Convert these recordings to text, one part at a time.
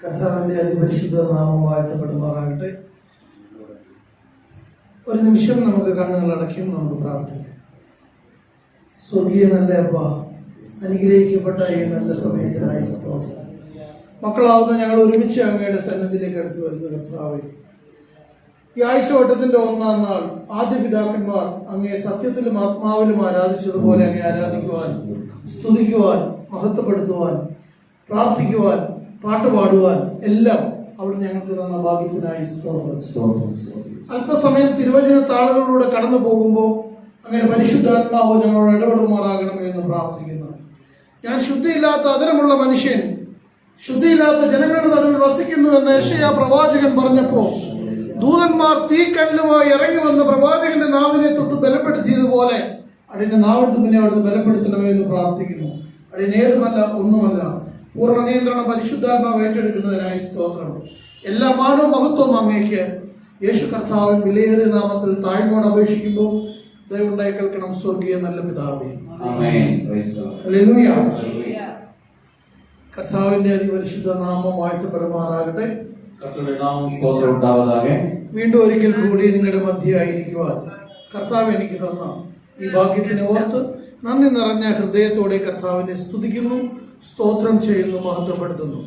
കർത്താവിന്റെ അതിപരിശുദ്ധ നാമം വാഴ്ത്തപ്പെടുമാറാകട്ടെ. ഒരു നിമിഷം നമുക്ക് കണ്ണുകൾ അടയ്ക്കും, നമുക്ക് പ്രാർത്ഥിക്കാം. സ്വർഗീയ നല്ല അപ്പ, അനുഗ്രഹിക്കപ്പെട്ട ഈ നല്ല സമയത്തിനായി സ്തോത്രം. മക്കളാവുന്ന ഞങ്ങൾ ഒരുമിച്ച് അങ്ങയുടെ സന്നിധിയിലേക്ക് അടുത്ത് വരുന്ന കർത്താവേ, ഈ ആഴ്ചവട്ടത്തിന്റെ ഒന്നാം നാൾ ആദ്യ പിതാക്കന്മാർ അങ്ങയെ സത്യത്തിലും ആത്മാവിലും ആരാധിച്ചതുപോലെ അങ്ങയെ ആരാധിക്കുവാൻ, സ്തുതിക്കുവാൻ, മഹത്വപ്പെടുത്തുവാൻ, പ്രാർത്ഥിക്കുവാൻ, പാട്ടുപാടുവാൻ എല്ലാം അവിടെ ഞങ്ങൾക്ക് തന്ന ഭാഗ്യത്തിനായി സ്തോത്രം. അല്പസമയം തിരുവചന താളുകളിലൂടെ കടന്നു പോകുമ്പോൾ അങ്ങയുടെ പരിശുദ്ധാത്മാവ് ഞങ്ങളോട് ഇടപെടുമാറാകണമേ എന്ന് പ്രാർത്ഥിക്കുന്നു. ഞാൻ ശുദ്ധിയില്ലാത്ത അതരമുള്ള മനുഷ്യൻ ശുദ്ധിയില്ലാത്ത ജനങ്ങളുടെ നടുവിൽ വസിക്കുന്നു എന്ന് യെശയ്യാ പ്രവാചകൻ പറഞ്ഞപ്പോ ദൂതന്മാർ തീക്കല്ലുമായി ഇറങ്ങി വന്ന് പ്രവാചകന്റെ നാവിനെ തൊട്ട് ബലപ്പെടുത്തിയതുപോലെ അതിന്റെ നാവിൻ തുമ്പിനെ അവിടുന്ന് ബലപ്പെടുത്തണമേ എന്ന് പ്രാർത്ഥിക്കുന്നു. അതിനേതുമല്ല, ഒന്നുമല്ല, പൂർണ്ണ നിയന്ത്രണം പരിശുദ്ധാത്മാവ് ഏറ്റെടുക്കുന്നതിനായി സ്തോത്രം. എല്ലാ മാനവും മഹത്വവും അങ്ങേക്ക് യേശു കർത്താവിൻ വിലയേറിയ നാമത്തിൽ താഴ്മയോട് അപേക്ഷിക്കുമ്പോൾ ദയവുണ്ടായി കേൾക്കണം. സ്വർഗീയ നല്ല പിതാവേ, ഹല്ലേലൂയ. കർത്താവിന്റെ അതിപരിശുദ്ധ നാമം വാഴ്ത്തപ്പെടുമാറാകട്ടെ. വീണ്ടും ഒരിക്കൽ കൂടി നിങ്ങളുടെ മധ്യയായിരിക്കുവാൻ കർത്താവ് എനിക്ക് തന്ന ഈ ഭാഗ്യത്തിനെ ഓർത്ത് നന്ദി നിറഞ്ഞ ഹൃദയത്തോടെ കർത്താവിനെ സ്തുതിക്കുന്നു, സ്തോത്രം ചെയ്യുന്നു, മഹത്വപ്പെടുത്തുന്നു.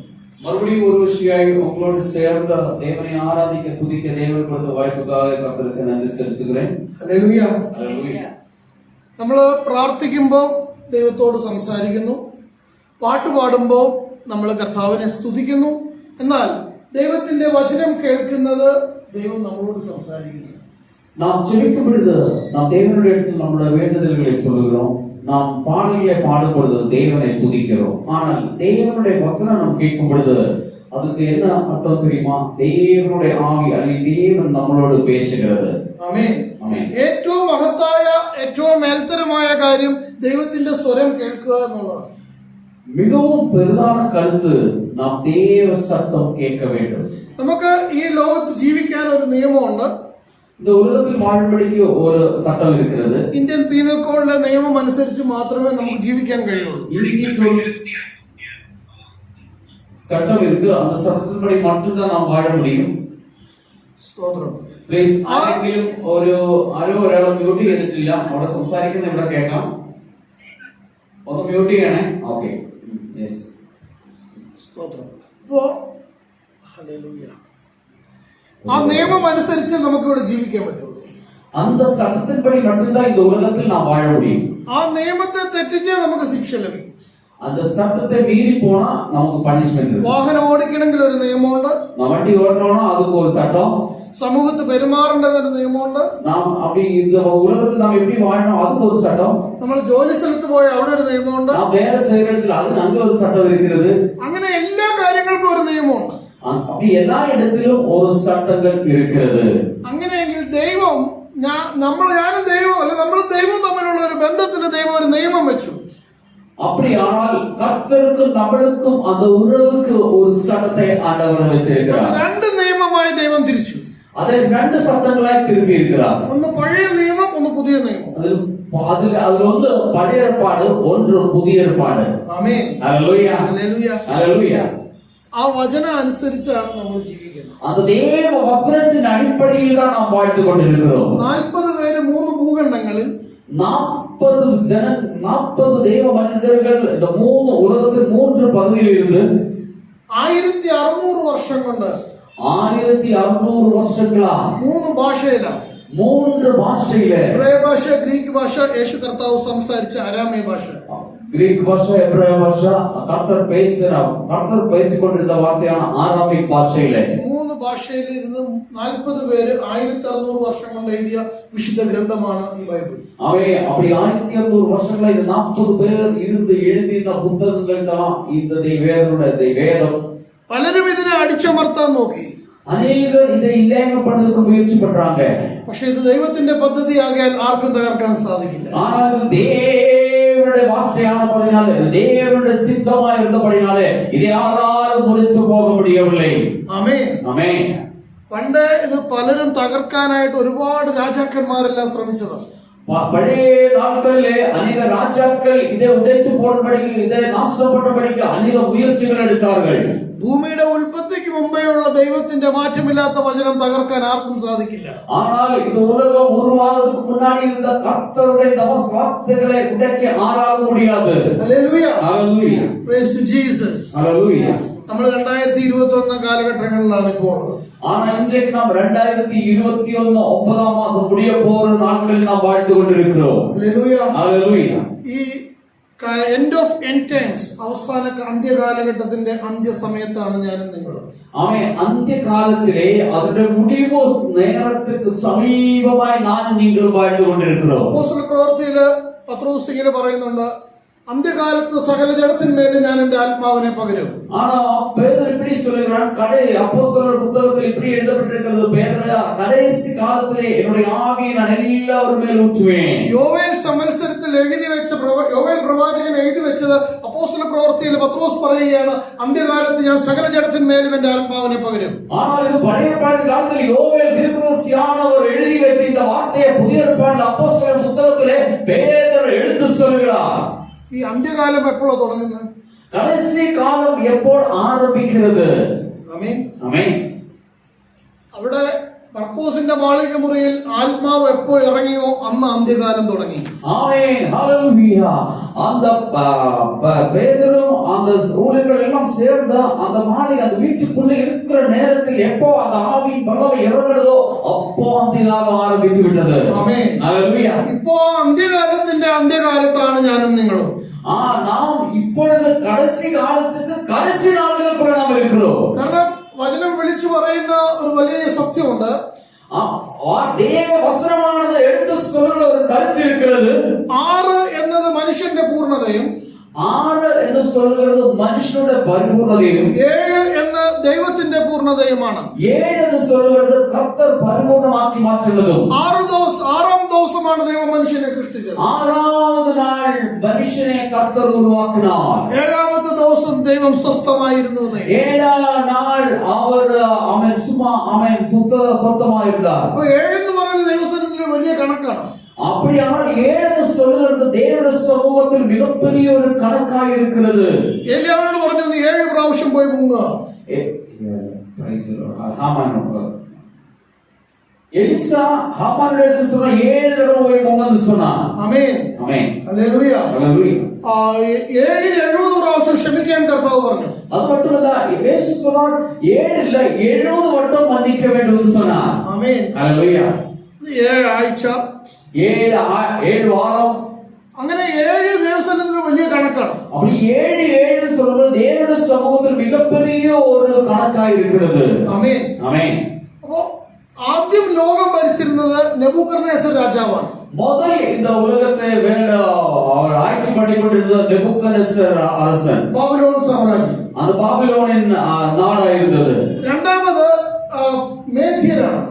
மறுபடியும் ஒரு விஷயம் உங்களோடு சேர்ந்த தேவனை ஆராதிக்க துதிக்க தேவன் கொடுத்த வாய்ப்புக்காக கர்த்தருக்கு நன்றி செலுத்துகிறேன். ഹല്ലേലൂയ. നമ്മൾ പ്രാർത്ഥിക്കുമ്പോൾ ദൈവത്തോട് സംസാരിക്കുന്നു, പാട്ട് പാടുമ്പോൾ നമ്മൾ കർത്താവിനെ സ്തുതിക്കുന്നു. എന്നാൽ ദൈവത്തിന്റെ വചനം കേൾക്കുന്നത് ദൈവം നമ്മളോട് സംസാരിക്കുന്നു. நாம் ஜெபிக்கும் பொழுது நாம் தேவனுடைய இடத்தில் நம்முடைய வேண்டுதல்களை சொல்லுகிறோம். நாம் பாடல்களை பாடும் பொழுது தேவனை துதிக்கிறோம். ஆனால் தேவனுடைய வசனம் நாம் கேட்கும் பொழுது அதுக்கு என்ன அர்த்தம் தெரியுமா? தேவனுடைய ஆவி അല്ലെങ്കിൽ தேவன் നമ്മളോട് பேசுகிறது. ആമേൻ. ഏറ്റവും മഹത്തായ, ഏറ്റവും മേൽത്തരമായ കാര്യം ദൈവത്തിന്റെ സ്വരം കേൾക്കുക എന്നുള്ളതാണ്. மிகவும் பெரிதான கருத்து நாம் தேவ சத்தம் கேட்க வேண்டும். നമുക്ക് ഈ ലോകത്ത് ജീവിക്കാൻ ഒരു നിയമമുണ്ട്. இந்த உலகத்தில் வாழ்வதற்கு ஒரு சட்டம் இருக்கிறது. ഇന്ത്യൻ പീനൽ കോഡിലെ നിയമം അനുസരിച്ച് മാത്രമേ നമുക്ക് ജീവിക്കാൻ കഴിയുള്ളൂ. சட்டம் இருக்கு, அந்த சட்டத்தின்படி மட்டும்தான் நாம் வாழ முடியும். സ്തോത്രം. പ്ലീസ്, ആരെങ്കിലും ഒരാൾ മ്യൂട്ട് ചെയ്തിട്ടില്ല, അവിടെ സംസാരിക്കുന്ന ഇവിടെ കേൾക്കാം. ഒന്ന് മ്യൂട്ട് ചെയ്യണേ. Okay, yes. സ്തോത്രം. അപ്പോ ഹല്ലേലൂയ, ആ നിയമം അനുസരിച്ച് നമുക്ക് ഇവിടെ ജീവിക്കാൻ പറ്റുള്ളൂ. அந்த சட்டத்தின்படி மட்டும்தான் இந்த உலகத்தில் நாம் வாழ முடியும். ആ നിയമത്തെ തെറ്റിച്ചാൽ നമുക്ക് ശിക്ഷ ലഭിക്കും. அந்த சட்டத்தை மீறி போனா நமக்கு பனிஷ்மென்ட் இருக்கு. വാഹനം ഓടിക്കണമെങ്കിൽ ഒരു നിയമമുണ്ട്. വണ്ടി ഓടണമെങ്കിൽ അതുக்கு ஒரு சட்டம். സമൂഹത്തിൽ പെരുമാറേണ്ടത് ഒരു നിയമമുണ്ട്. നാം அப்படி இந்த உலகத்தில் நாம் எப்படி வாழணும் அதுக்கு ஒரு சட்டம். നമ്മൾ ജോലി സ്ഥലത്ത് പോയ അവിടെ ഒരു നിയമമുണ്ട്. നാം വേറെ സ്ഥലത്തിൽ അതിന് അங்கே ഒരു சட்டம் இருக்கிறது. അങ്ങനെ എല്ലാ കാര്യങ്ങൾക്കും ഒരു നിയമമുണ്ട്. அப்படி எல்லா இடத்திலும் ஒரு சட்டங்கள் இருக்கிறது. അങ്ങനെയെങ്കിൽ ദൈവം ഞാനും ദൈവം അല്ല നമ്മളും ദൈവവും തമ്മിലുള്ള ഒരു ബന്ധത്തിന് ദൈവം ഒരു നിയമം വെച്ചു. அப்படியானால் கர்த்தருக்கும் நம்மளுக்கும் அந்த உறவுக்கு ஒரு சட்டத்தை ஆண்டவர் வச்சிருக்கிறார். രണ്ട് നിയമമായി ദൈവം തിരിച്ചു. அதை രണ്ട് சட்டங்களாய் திருப்பி இருக்கிறார். ഒന്ന് പഴയ നിയമം, ഒന്ന് പുതിയ നിയമം. அதில் ஒன்று பழைய ஏற்பாடு, ஒன்று புதிய ஏற்பாடு. ആമേൻ. ഹല്ലേലൂയ. ഹല്ലേലൂയ. ഹല്ലേലൂയ. ആ വചനം അനുസരിച്ചാണ് നമ്മൾ ജീവിക്കുന്നത്. அந்த தேவ வசனத்தின் அடிப்படையில் தான் நாம் வாழ்ந்து கொண்டிருக்கிறோம். 40 പേര് 3 ഭൂഖണ്ഡങ്ങളിൽ 40 தேவ மனிதர்கள் இந்த உலகத்தில் 3 பகுதியில் இருந்து 1600 വർഷം കൊണ്ട് 1600 വർഷങ്ങളാ 3 ഭാഷയിലാണ്. 3 ഭാഷയിലെ എബ്രായ ഭാഷ, ഗ്രീക്ക് ഭാഷ, യേശു കർത്താവ് സംസാരിച്ച അരാമീയ ഭാഷ. ഗ്രീക്ക് ഭാഷ, എബ്രായ ഭാഷ, കർത്തർ പേസിക്കൊണ്ടിരുന്ന വാർത്തയാണ് ആരാമിക് ഭാഷയിലെ. 3 ഭാഷയിൽ ഇരുന്ന് 40 പേര് 1600 വർഷം കൊണ്ട് എഴുതിയ വിശുദ്ധ ഗ്രന്ഥമാണ് ഈ ബൈബിൾ. அப்படி 1600 வருஷங்களா இந்த 40 பேர் இருந்து எழுதின புத்தகங்கள் தான் இந்த வேதம். പലരും ഇതിനെ അടിച്ചമർത്താൻ നോക്കി. അനേകർ ഇதை ഇല്ലായ്മപ്പെടുത്താൻ മുയற்சி பண்றாங்க. പക്ഷേ ഇത് ദൈവത്തിന്റെ പദ്ധതിയാകിയാൽ ആർക്കും തകർക്കാൻ സാധിക്കില്ല. ஆனால் தேவனுடைய வார்த்தையானபடினாலே, தேவனுடைய சித்தமாய் இருந்தபடினாலே இதை யாராலும் முடித்து போக முடியவில்லை. ആമേൻ. ആമേൻ. പണ്ട് ഇത് പലരും തകർക്കാനായിട്ട് ഒരുപാട് രാജാക്കന്മാരെല്ലാം ശ്രമിച്ചതാണ്. பழைய நாட்களிலே அநேக ராஜாக்கள் இதை உடைத்து போடும்படிக்கு, இதை நாசப்படும்படிக்கு அநேக முயற்சிகள் எடுத்தார்கள். ഭൂമിയുടെ ഉൽപ്പത്തിക്ക് മുമ്പേ ഉള്ള ദൈവത്തിന്റെ മാറ്റമില്ലാത്ത വചനം തകർക്കാൻ ആർക്കും സാധിക്കില്ല. ஆனால் இந்த உலகம் உருவாவதற்கு முன்னாடி இருந்த கர்த்தருடைய இந்த வார்த்தைகளை உடைக்க ஆராலும் முடியாது. Hallelujah. Hallelujah. Praise to Jesus. Hallelujah. നമ്മൾ 2021 കാലഘട്ടങ്ങളിലാണ് ഇപ്പോൾ. ஆனா இன்றைக்கு நாம் 2021 9ஆம் மாதம் முடிய போற நாட்களில் நாம் வாழ்ந்து கொண்டிருக்கிறோம். ഹല്ലേലൂയ. Hallelujah. ഈ എൻഡ് ഓഫ് എൻഡ് ടൈംസ്, അവസാന അന്ത്യകാലഘട്ടത്തിന്റെ അന്ത്യസമയത്താണ് ഞാനും നിങ്ങളും. அவன் அந்திய காலத்திலே அதனுடைய முடிவு நேரத்துக்கு സമീപമായി நானும் நீங்களும் வாழ்ந்து கொண்டிருக்கிறோம். അപ്പോസ്തല പ്രവൃത്തിയില് പത്രോസ് ഇങ്ങനെ പറയുന്നുണ്ട്, അന്ത്യകാലത്ത് സകല ജഡത്തിന്മേലും ഞാൻ എന്റെ ആത്മാവിനെ പകരും. ஆனா பேதுரு இப்படி சொல்கிறான், அப்போஸ்தலர் புத்தகத்தில் இப்படி எழுதப்பட்டிருக்கிறது, பேதுரு கடைசி காலத்திலே என்னுடைய ஆவியை நான் எல்லாவர் மேல் ஊற்றுவேன். യോവേൽ സംവത്സരത്തിൽ എഴുതി വെച്ച യോവേൽ പ്രവാചകൻ എഴുതി വെച്ചത് അപ്പോസ്തല പ്രവൃത്തിയിൽ പത്രോസ് പറയുകയാണ്, അന്ത്യകാലത്ത് ഞാൻ സകല ജഡത്തിന്മേലും എന്റെ ആത്മാവിനെ പകരും. ஆனால் இது பழைய ஏற்பாடு காலத்தில் யோவேல் தீர்க்கதரிசியானவர் எழுதி வைத்த இந்த வார்த்தையை புதிய ஏற்பாடு அப்போஸ்தலர் புத்தகத்திலே பேதுரு எடுத்து சொல்கிறார். ഈ അന്ത്യകാലം എപ്പോഴാണ് തുടങ്ങുന്നത്? கடைசி காலம் எப்போ ஆரம்பிக்கிறது? ആമേൻ. ஆமென். അവിടെ മർക്കോസിന്റെ മാളിക മുറിയിൽ ആത്മാവ് എപ്പോ ഇറങ്ങിയോ അന്ന് അന്ത്യകാലം തുടങ്ങി. ஆமென். ஹalleluya. அந்த பேதுரும் அந்த ஊழியர்கள் எல்லாம் சேர்ந்து அந்த மாளிகை அந்த வீட்டுக்குள்ள இருக்கிற நேரத்தில் எப்போ அந்த ஆவியின் வல்லமை இறங்குதோ அப்போ அந்திகாலம் ஆரம்பித்து விட்டது. ആമേൻ. ஹalleluya. ഇപ്പോ അന്ത്യകാലത്തിന്റെ അന്ത്യകാലത്താണ് ഞാനും നിങ്ങളും. நாம் இப்பொழுது கடைசி காலத்துக்கு கடைசி நாட்களுக்குள்ள நாம் இருக்கிறோம். കാരണം വചനം വിളിച്ചു പറയുന്ന ഒരു വലിയ സത്യമുണ്ട്. தேவ வசனமானது எடுத்து சொல்ற ஒரு கருத்து இருக்கிறது. 6 എന്നത് മനുഷ്യന്റെ പൂർണ്ണതയും, 6 എന്ന് சொல்றது മനുഷ്യனுടെ പരിപൂർണതയും, 7 എന്ന് ദൈവത്തിന്റെ പൂർണ്ണതയുമാണ്. 7 എന്ന് சொல்றது கர்த்தர் பரிபூர்ணமாக்கி மாற்றுவதும். 6ஆം ദിവസമാണ് ദൈവം മനുഷ്യനെ സൃഷ്ടിച്ചത്. 6வது நாள் மனுஷனை கர்த்தர் உருவாக்கினார். 7ാമത്തെ ദിവസം ദൈവം സ്വസ്ഥമായിരുന്നു. 7ஆம் நாள் அவன் சுத்தமாக இருந்தார். അപ്പൊ 7 എന്ന് പറയുന്നത് ദൈവസന്നിധിയിൽ വലിയ കണക്കാണ്. அப்படியானால் 7 சொல்லுகிறது தேவனுடைய சமூகத்தில் மிகப்பெரிய ஒரு கணக்காக இருக்கிறது. ഏലിയാവിനോട് പറഞ്ഞു, നീ 7 പ്രാവശ്യം പോയി മുങ്ങുക. எலிசா ஹாமானுடைய சொன்னா 7 தடவை போய் முங்கன்னு சொன்னான். ആമേൻ. ஆமென். ഹല്ലേലൂയ. ஹalleluya. 7 70 പ്രാവശ്യം ക്ഷമിക്കാൻ കർത്താവ് പറഞ്ഞു. அது மட்டுமல்ல, இயேசு சொன்னார் 7 இல்ல 70 வட்டம் மன்னிக்க வேண்டும் சொன்னார். ആമേൻ. ஹalleluya. 7 ആഴ്ച, 7 வாரம், അങ്ങനെ 7 ദൈവസന്നിധിയിൽ വലിയ കണക്കാണ്. அப்படி 7 சொல்றது தேவனுடைய சமூகத்தில் மிகப்பெரிய ஒரு கணக்காக இருக்கிறது. ആമേൻ. ஆமென். അപ്പോ ആദ്യം ലോകം ഭരിച്ചിരുന്നത് നെബൂഖദ്നേസർ രാജാവാണ്. முதல் இந்த உலகத்தை அவர் ஆட்சி பண்ணி கொண்டிருந்த நெபுக்கத்நேசர் அரசன், ബാബിലോൺ സാമ്രാജ്യം. அந்த பாபிலோனின் நாடா இருந்தது. രണ്ടാമത് മേദ്യരാണ്.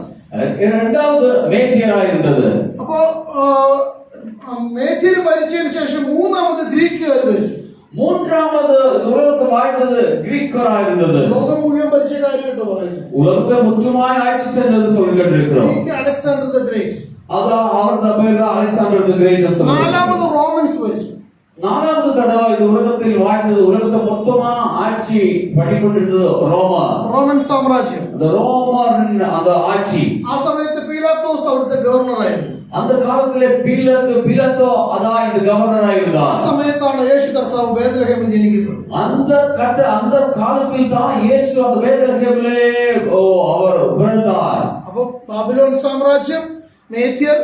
இரண்டாவது மேத்தியரா இருந்தது. അപ്പോ മേദ്യർ ഭരിച്ചതിന് ശേഷം മൂന്നാമത് ഗ്രീക്കുകാർ ഭരിച്ചു. மூன்றாவது உலகத்தை வாழ்ந்தது கிரீக்கரா இருந்தது. ലോകം മുഴുവൻ ഭരിച്ച കാര്യമായിട്ട് പറയുന്നത്. உலகத்தை முற்றுமாய் ஆட்சி செய்தது சொல்லிட்டு இருக்கிறோம். Greek Alexander the great. அதான் அவர் பேரு அலெக்சாண்டர் தி கிரேட் சொல்லுவாங்க. നാലാമത് റോമൻസ് ഭരിച്ചു. 4வது தடவை இந்த உலகத்தில் வாழ்ந்தது, உலகத்தை மொத்தமா ஆட்சி பண்ணிக்கொண்டிருந்தது റോമൻ സാമ്രാജ്യം. அந்த ரோமரின் அந்த ஆட்சி. ആ സമയത്ത് പീലാത്തോസ് അവിടുത്തെ ഗവർണറായിരുന്നു. அந்த காலத்திலே பீலாத்தோ அதான் இந்த கவர்னரா ആ இருந்தார். സമയത്താണ് യേശു കർത്താവ് ബേത്ലഹേമിൽ ജനിക്കുന്നത്. அந்த காலத்தில் தான் இயேசு அந்த வேதலகேமிலே அவர் பிறந்தார். അപ്പൊ ബാബിലോൺ സാമ്രാജ്യം, മേദ്യർ,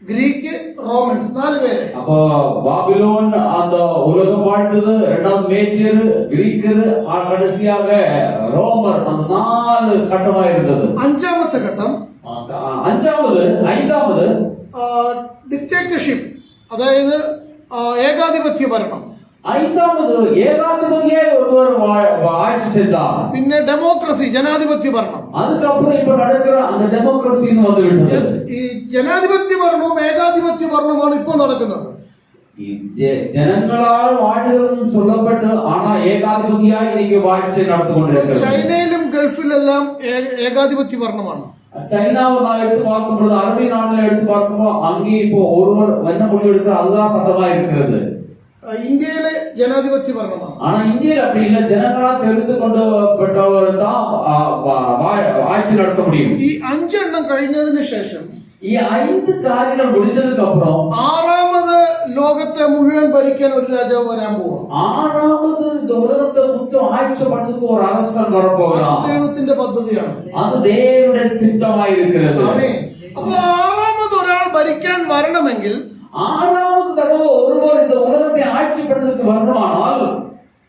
ഗ്രീക്ക്, റോമൻസ്, 4 പേര്. அப்போ பாபிலோன் அந்த உலகம் வாழ்ந்தது, இரண்டாவது மேத்தியர், கிரீக்கர், கடைசியாக ரோமர், அந்த 4 கட்டமா இருந்தது. അഞ്ചാമത്തെ ഘട്ടം, ஐந்தாவது ഡിക്റ്റേറ്റർഷിപ്പ്, അതായത് ഏകാധിപത്യ ഭരണം. ஐந்தாவது ஏகாதிபதியே ஒருவர் ஆட்சி செய்தார். പിന്നെ ഡെമോക്രസി, ജനാധിപത്യ ഭരണം. அதுக்கப்புறம் இப்ப நடக்கிற அந்த டெமோக்ரஸின்னு வந்து விட்டது. ഈ ജനാധിപത്യ ഭരണവും ഏകാധിപത്യ ഭരണവുമാണ് ഇപ്പോൾ നടക്കുന്നത്. ജനങ്ങളാൽ വാഴുന്നത് சொல்லப்பட்டு ஆனா ஏகாதிபதியா இன்னைக்கு வாழ்க்கை நடந்து கொண்டிருக்கிறது. ചൈനയിലും ഗൾഫിലെല്ലാം ഏകാധിപത്യ ഭരണമാണ്. சைனாவை நான் எடுத்து பார்க்கும் பொழுது, அரபி நாடுல எடுத்து பார்க்கும்போது அங்கே இப்போ ஒருவர் என்ன முடிவு எடுக்கிற அதுதான் சட்டமா இருக்கிறது. ഇന്ത്യയിലെ ജനാധിപത്യ ഭരണമാണ്. ஆனா இந்தியர் அப்படி இல்லை. ஜனங்களால் தெரிந்து கொண்டு பெற்றவர் தான் ஆட்சி நடத்த முடியும். ഈ 5 എണ്ണം കഴിഞ്ഞതിന് ശേഷം ഈ 5 കാര്യങ്ങൾ முடிஞ்சதுக்கு அப்புறம் 6ാമത് ലോകത്തെ മുഴുവൻ ഭരിക്കാൻ ഒരു രാജാവ് വരാൻ പോവാ. 6ാമது இந்த உலகத்தை மொத்தம் ஆட்சி பண்றதுக்கு ஒரு அரசன் வரப்போகிறான். ദൈവത്തിന്റെ പദ്ധതിയാണ്. அது தேவனுடைய சித்தமாய் இருக்கிறது. ആമേൻ. അപ്പോൾ 6ാമത് ഒരാൾ ഭരിക്കാൻ വരണമെങ്കിൽ 6ാമது தடவை ஒருவர் இந்த உலகத்தை ஆட்சி பண்றதுக்கு வரணுமானால்,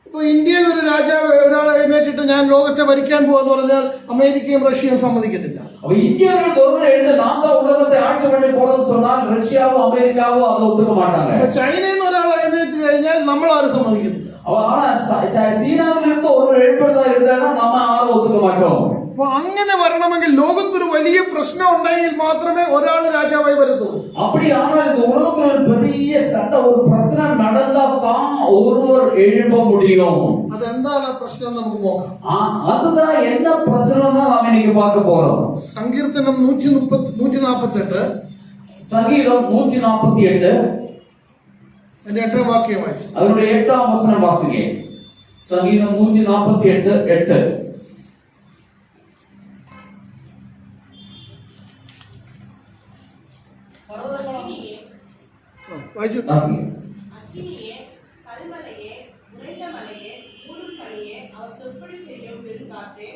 ഇപ്പൊ ഇന്ത്യയിൽ ഒരു രാജാവ് ഒരാൾ എഴുന്നേറ്റിട്ട് ഞാൻ ലോകത്തെ ഭരിക്കാൻ പോവാന്ന് പറഞ്ഞാൽ അമേരിക്കയും റഷ്യയും സമ്മതിക്കത്തില്ല. அப்ப இந்தியாவில் ஒருவர் எழுந்து நான் தான் உலகத்தை ஆட்சி பண்ணி போறதுன்னு சொன்னால் ரஷ்யாவோ அமெரிக்காவோ அதை ஒத்துக்க மாட்டாங்க. ഇപ്പൊ ചൈനയിൽ നിന്ന് ഒരാൾ എഴുന്നേറ്റ് കഴിഞ്ഞാൽ നമ്മൾ ആരും സമ്മതിക്കത്തില്ല. ஆனா சீனாவில் இருந்து ஒருவர் எழுப்புறதா இருந்தாலும் நம்ம யாரும் ஒத்துக்க மாட்டோம். അപ്പൊ അങ്ങനെ വരണമെങ്കിൽ ലോകത്തൊരു വലിയ പ്രശ്നം ഉണ്ടെങ്കിൽ മാത്രമേ ഒരാൾ രാജാവായി വരത്തുള്ളൂ. அப்படி ஆனால் இந்த உலகத்துல ஒரு பெரிய சட்ட ஒரு பிரச்சனை நடந்தா தான் ஒருவர் எழுப்ப முடியும். അതെന്താണ് പ്രശ്നം നമുക്ക് നോക്കാം. அதுதான் என்ன பிரச்சனை தான் நாம இன்னைக்கு பார்க்க போறோம். സങ്കീർത്തനം 148 சங்கீதம் 148 അതിന്റെ 8ാം വാക്യം വായിച്ചു. அதனுடைய 8ஆம் வசனம் வாசிங்க. சங்கீதம் 148:8. വായിച്ചു. அக்கினியே, கல்மலையே, உறைந்த மலையே, ஊடுமலையே, அவர் சொற்படி செய்யும் பெருங்காற்றே,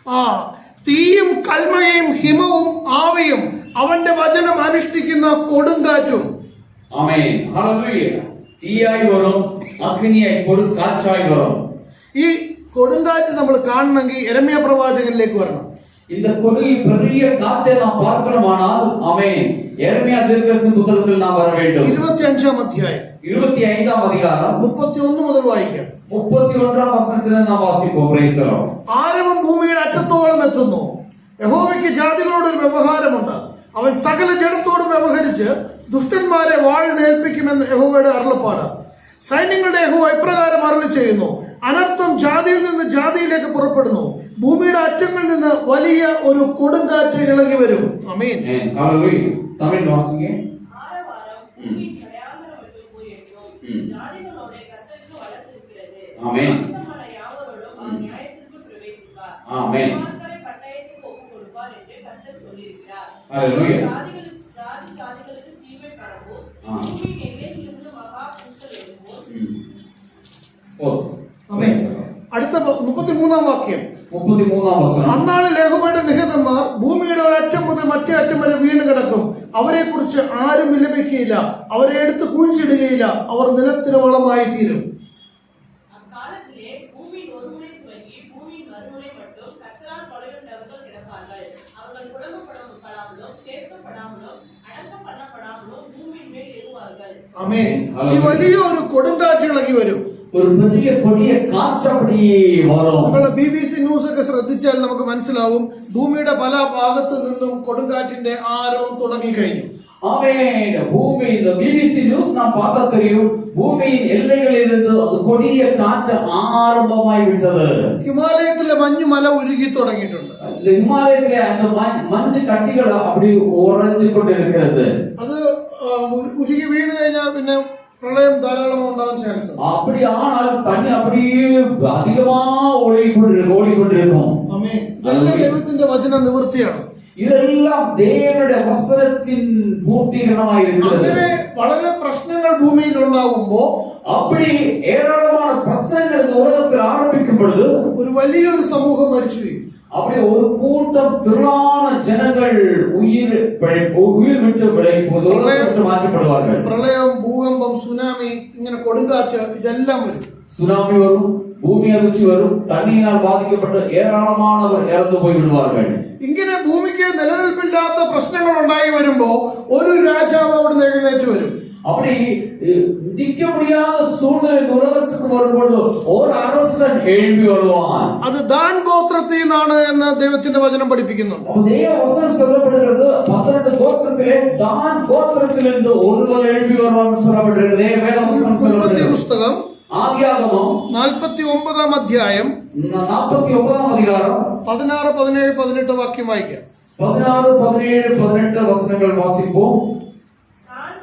ആ തീയും കൽമഴയും ഹിമവും ആവിയും അവന്റെ വചനം അനുഷ്ഠിക്കുന്ന കൊടുങ്കാറ്റും. ஆமென். ஹalleluya. தீயாய் வரும், அக்னியாய் கொடுங்காற்றாய் வரும். ഈ കൊടുങ്കാറ്റ് നമ്മൾ കാണണമെങ്കിൽ യെരമ്യാ പ്രവാചകനിലേക്ക് വരണം. இந்த கொடிய பெரிய காற்றை நாம் பார்க்கணுமானால் ஆமென் எரேமியா தீர்க்கதரிசி புத்தகத்தில் நாம் வர வேண்டும். 25ാം അധ്യായം 25ஆம் அதிகாரம் 31 മുതൽ വായിക്കാം. 31ஆம் വചനത്തിൽ നാം വാസിப்போம். Price the Lord. ആരവം ഭൂമിയുടെ അറ്റത്തോളം എത്തുന്നു. യഹോവയ്ക്ക് ജാതികളോട് ഒരു വ്യവഹാരമുണ്ട്. അവൻ സകല ജഡത്തോടും വ്യവഹരിച്ച് ദുഷ്ടന്മാരെ വാളിനേൽപ്പിക്കുമെന്ന് യഹോവയുടെ അരുളപ്പാട്. സൈന്യങ്ങളുടെ യഹോവ ഇപ്രകാരം അരുളി ചെയ്യുന്നു. അനർത്ഥം ജാതിയിൽ നിന്ന് ജാതിയിലേക്ക് പുറപ്പെടുന്നു. ഭൂമിയുടെ അറ്റങ്ങളിൽ നിന്ന് വലിയ ഒരു കൊടുങ്കാറ്റ് ഇളകി വരും. ആമേൻ. ஹalleluya. தமிழ் வாசிங்க. ஆரவாரம் பூமியின் கடையாந்தரம் மட்டும் போய் எட்டும். ஜாதிகளோட கர்த்தருக்கு வளர்த்திருக்கிறது. ஆமென். வம்சமான யாவரோடும் அவர் நியாயத்திற்கு பிரவேசிப்பார். ஆமென். துன்மார்க்கரை பட்டயத்துக்கு ஒப்புக் கொடுப்பார் என்று கர்த்தர் சொல்லியிருக்கிறார். ஹalleluya. ஜாதிகளுக்கு தீமை பரவும். பூமியின் எல்லையிலிருந்து மகா புயல் எழும்பும். ആമേൻ. അടുത്ത 33ാം വാക്യം 33ஆம் வசனம். അന്നാളിൽ യഹോവയുടെ നിഹതന്മാർ ഭൂമിയുടെ ഒരറ്റം മുതൽ മറ്റേ അറ്റം വരെ വീണ് കിടക്കും. അവരെ കുറിച്ച് ആരും വിലപിക്കുകയില്ല. അവരെ എടുത്ത് കുഴിച്ചിടുകയില്ല. അവർ നിലത്തിന് വളമായി തീരും. அக்காலத்திலே பூமியின் ஒரு முனை துவங்கி பூமியின் மறுமுனை மட்டும் கர்த்தரால் கொலையுண்டவர்கள் கிடப்பார்கள். அவர்கள் குழம்பப்படாமலும் சேர்க்கப்படாமலும் அடக்கம் பண்ணப்படாமலும் பூமியின் மேல் ஏறுவார்கள். ആമേൻ. ഈ വലിയ ഒരു കൊടുങ്കാറ്റ് ഇളകി വരും. ஒரு பெரிய கொடிய காற்று அப்படியே வரும். നമ്മൾ BBC ന്യൂസ് ഒക്കെ ശ്രദ്ധിച്ചാൽ നമുക്ക് മനസ്സിലാവും ഭൂമിയുടെ പല ഭാഗത്തു നിന്നും കൊടുങ്കാറ്റിന്റെ ആരവം തുടങ്ങി കഴിഞ്ഞു. ஆமென். பூமி இந்த பிபிசி நியூஸ் நான் பார்த்தா தெரியும். பூமியின் எல்லைகளில் இருந்து அது கொடிய காற்று ஆரம்பமாய் விட்டது. ഹിമാലയത്തിലെ മഞ്ഞുമല ഉരുകി തുടങ്ങിയിട്ടുണ്ട്. இந்த இமாலயத்திலே அந்த மஞ்சு கட்டிகள் அப்படி உறைஞ்சு கொண்டிருக்கிறது. അത് ഉരുകി വീണ് കഴിഞ്ഞാൽ പിന്നെ പ്രളയം ധാരാളം ഉണ്ടാകാൻ ചാൻസ്. அப்படி ஆனால் தண்ணி அப்படியே அதிகமா ஓடிக்கொண்டிருக்கும். ആമേൻ. ഇതെല്ലാം ദൈവത്തിന്റെ വചന നിവൃത്തിയാണ്. இதெல்லாம் தேவனுடைய வசனத்தின் பூர்த்தீகரணமாய் இருக்கிறது. അങ്ങനെ വളരെ പ്രശ്നങ്ങൾ ഭൂമിയിൽ ഉണ്ടാകുമ്പോ அப்படி ஏராளமான பிரச்சனைகள் இந்த உலகத்தில் ஆரம்பிக்கும் பொழுது ഒരു വലിയൊരു സമൂഹം മരിച്ചു വീഴും. அப்படி ஒரு கூட்டம் திரளான ஜனங்கள் உயிர் விட்டு மாற்றப்படுவார்கள். പ്രളയം, ഭൂകമ്പം, സുനാമി, ഇങ്ങനെ കൊടുങ്കാറ്റ് ഇതെല്ലാം വരും. சுனாமி வரும், பூமி அதிர்ச்சி வரும், தண்ணீரால் பாதிக்கப்பட்ட ஏராளமானவர் இறந்து போய் விடுவார்கள். ഇങ്ങനെ ഭൂമിക്ക് നിലനിൽപ്പില്ലാത്ത പ്രശ്നങ്ങൾ ഉണ്ടായി വരുമ്പോ ഒരു രാജാവ് അവിടെ എഴുന്നേറ്റ് വരും. அப்படி நிக்க முடியாத சூழ்நிலை உலகத்துக்கு வரும்பொழுது ஒரு அரசன் எழும்பி வருவான். അത് ദാൻ ഗോത്രത്തിൽ നിന്നാണ് എന്ന് ദൈവത്തിന്റെ വചനം പഠിപ്പിക്കുന്നുണ്ട്. தேவ வசனம் சொல்லப்படுகிறது 12 கோத்திரத்திலே தான் கோத்திரத்திலிருந்து ஒருவர் எழும்பி வருவான்னு சொல்லப்படுகிறது. வேத வசனம் சொல்லப்படுகிறது. പുസ്തകം ஆதியாகமம் 49ാം അധ്യായം 49ஆம் அதிகாரம் 16, 17, 18 വാക്യം വായിക്കാം. 16, 17, 18 வசனங்கள் வாசிப்போம். நான்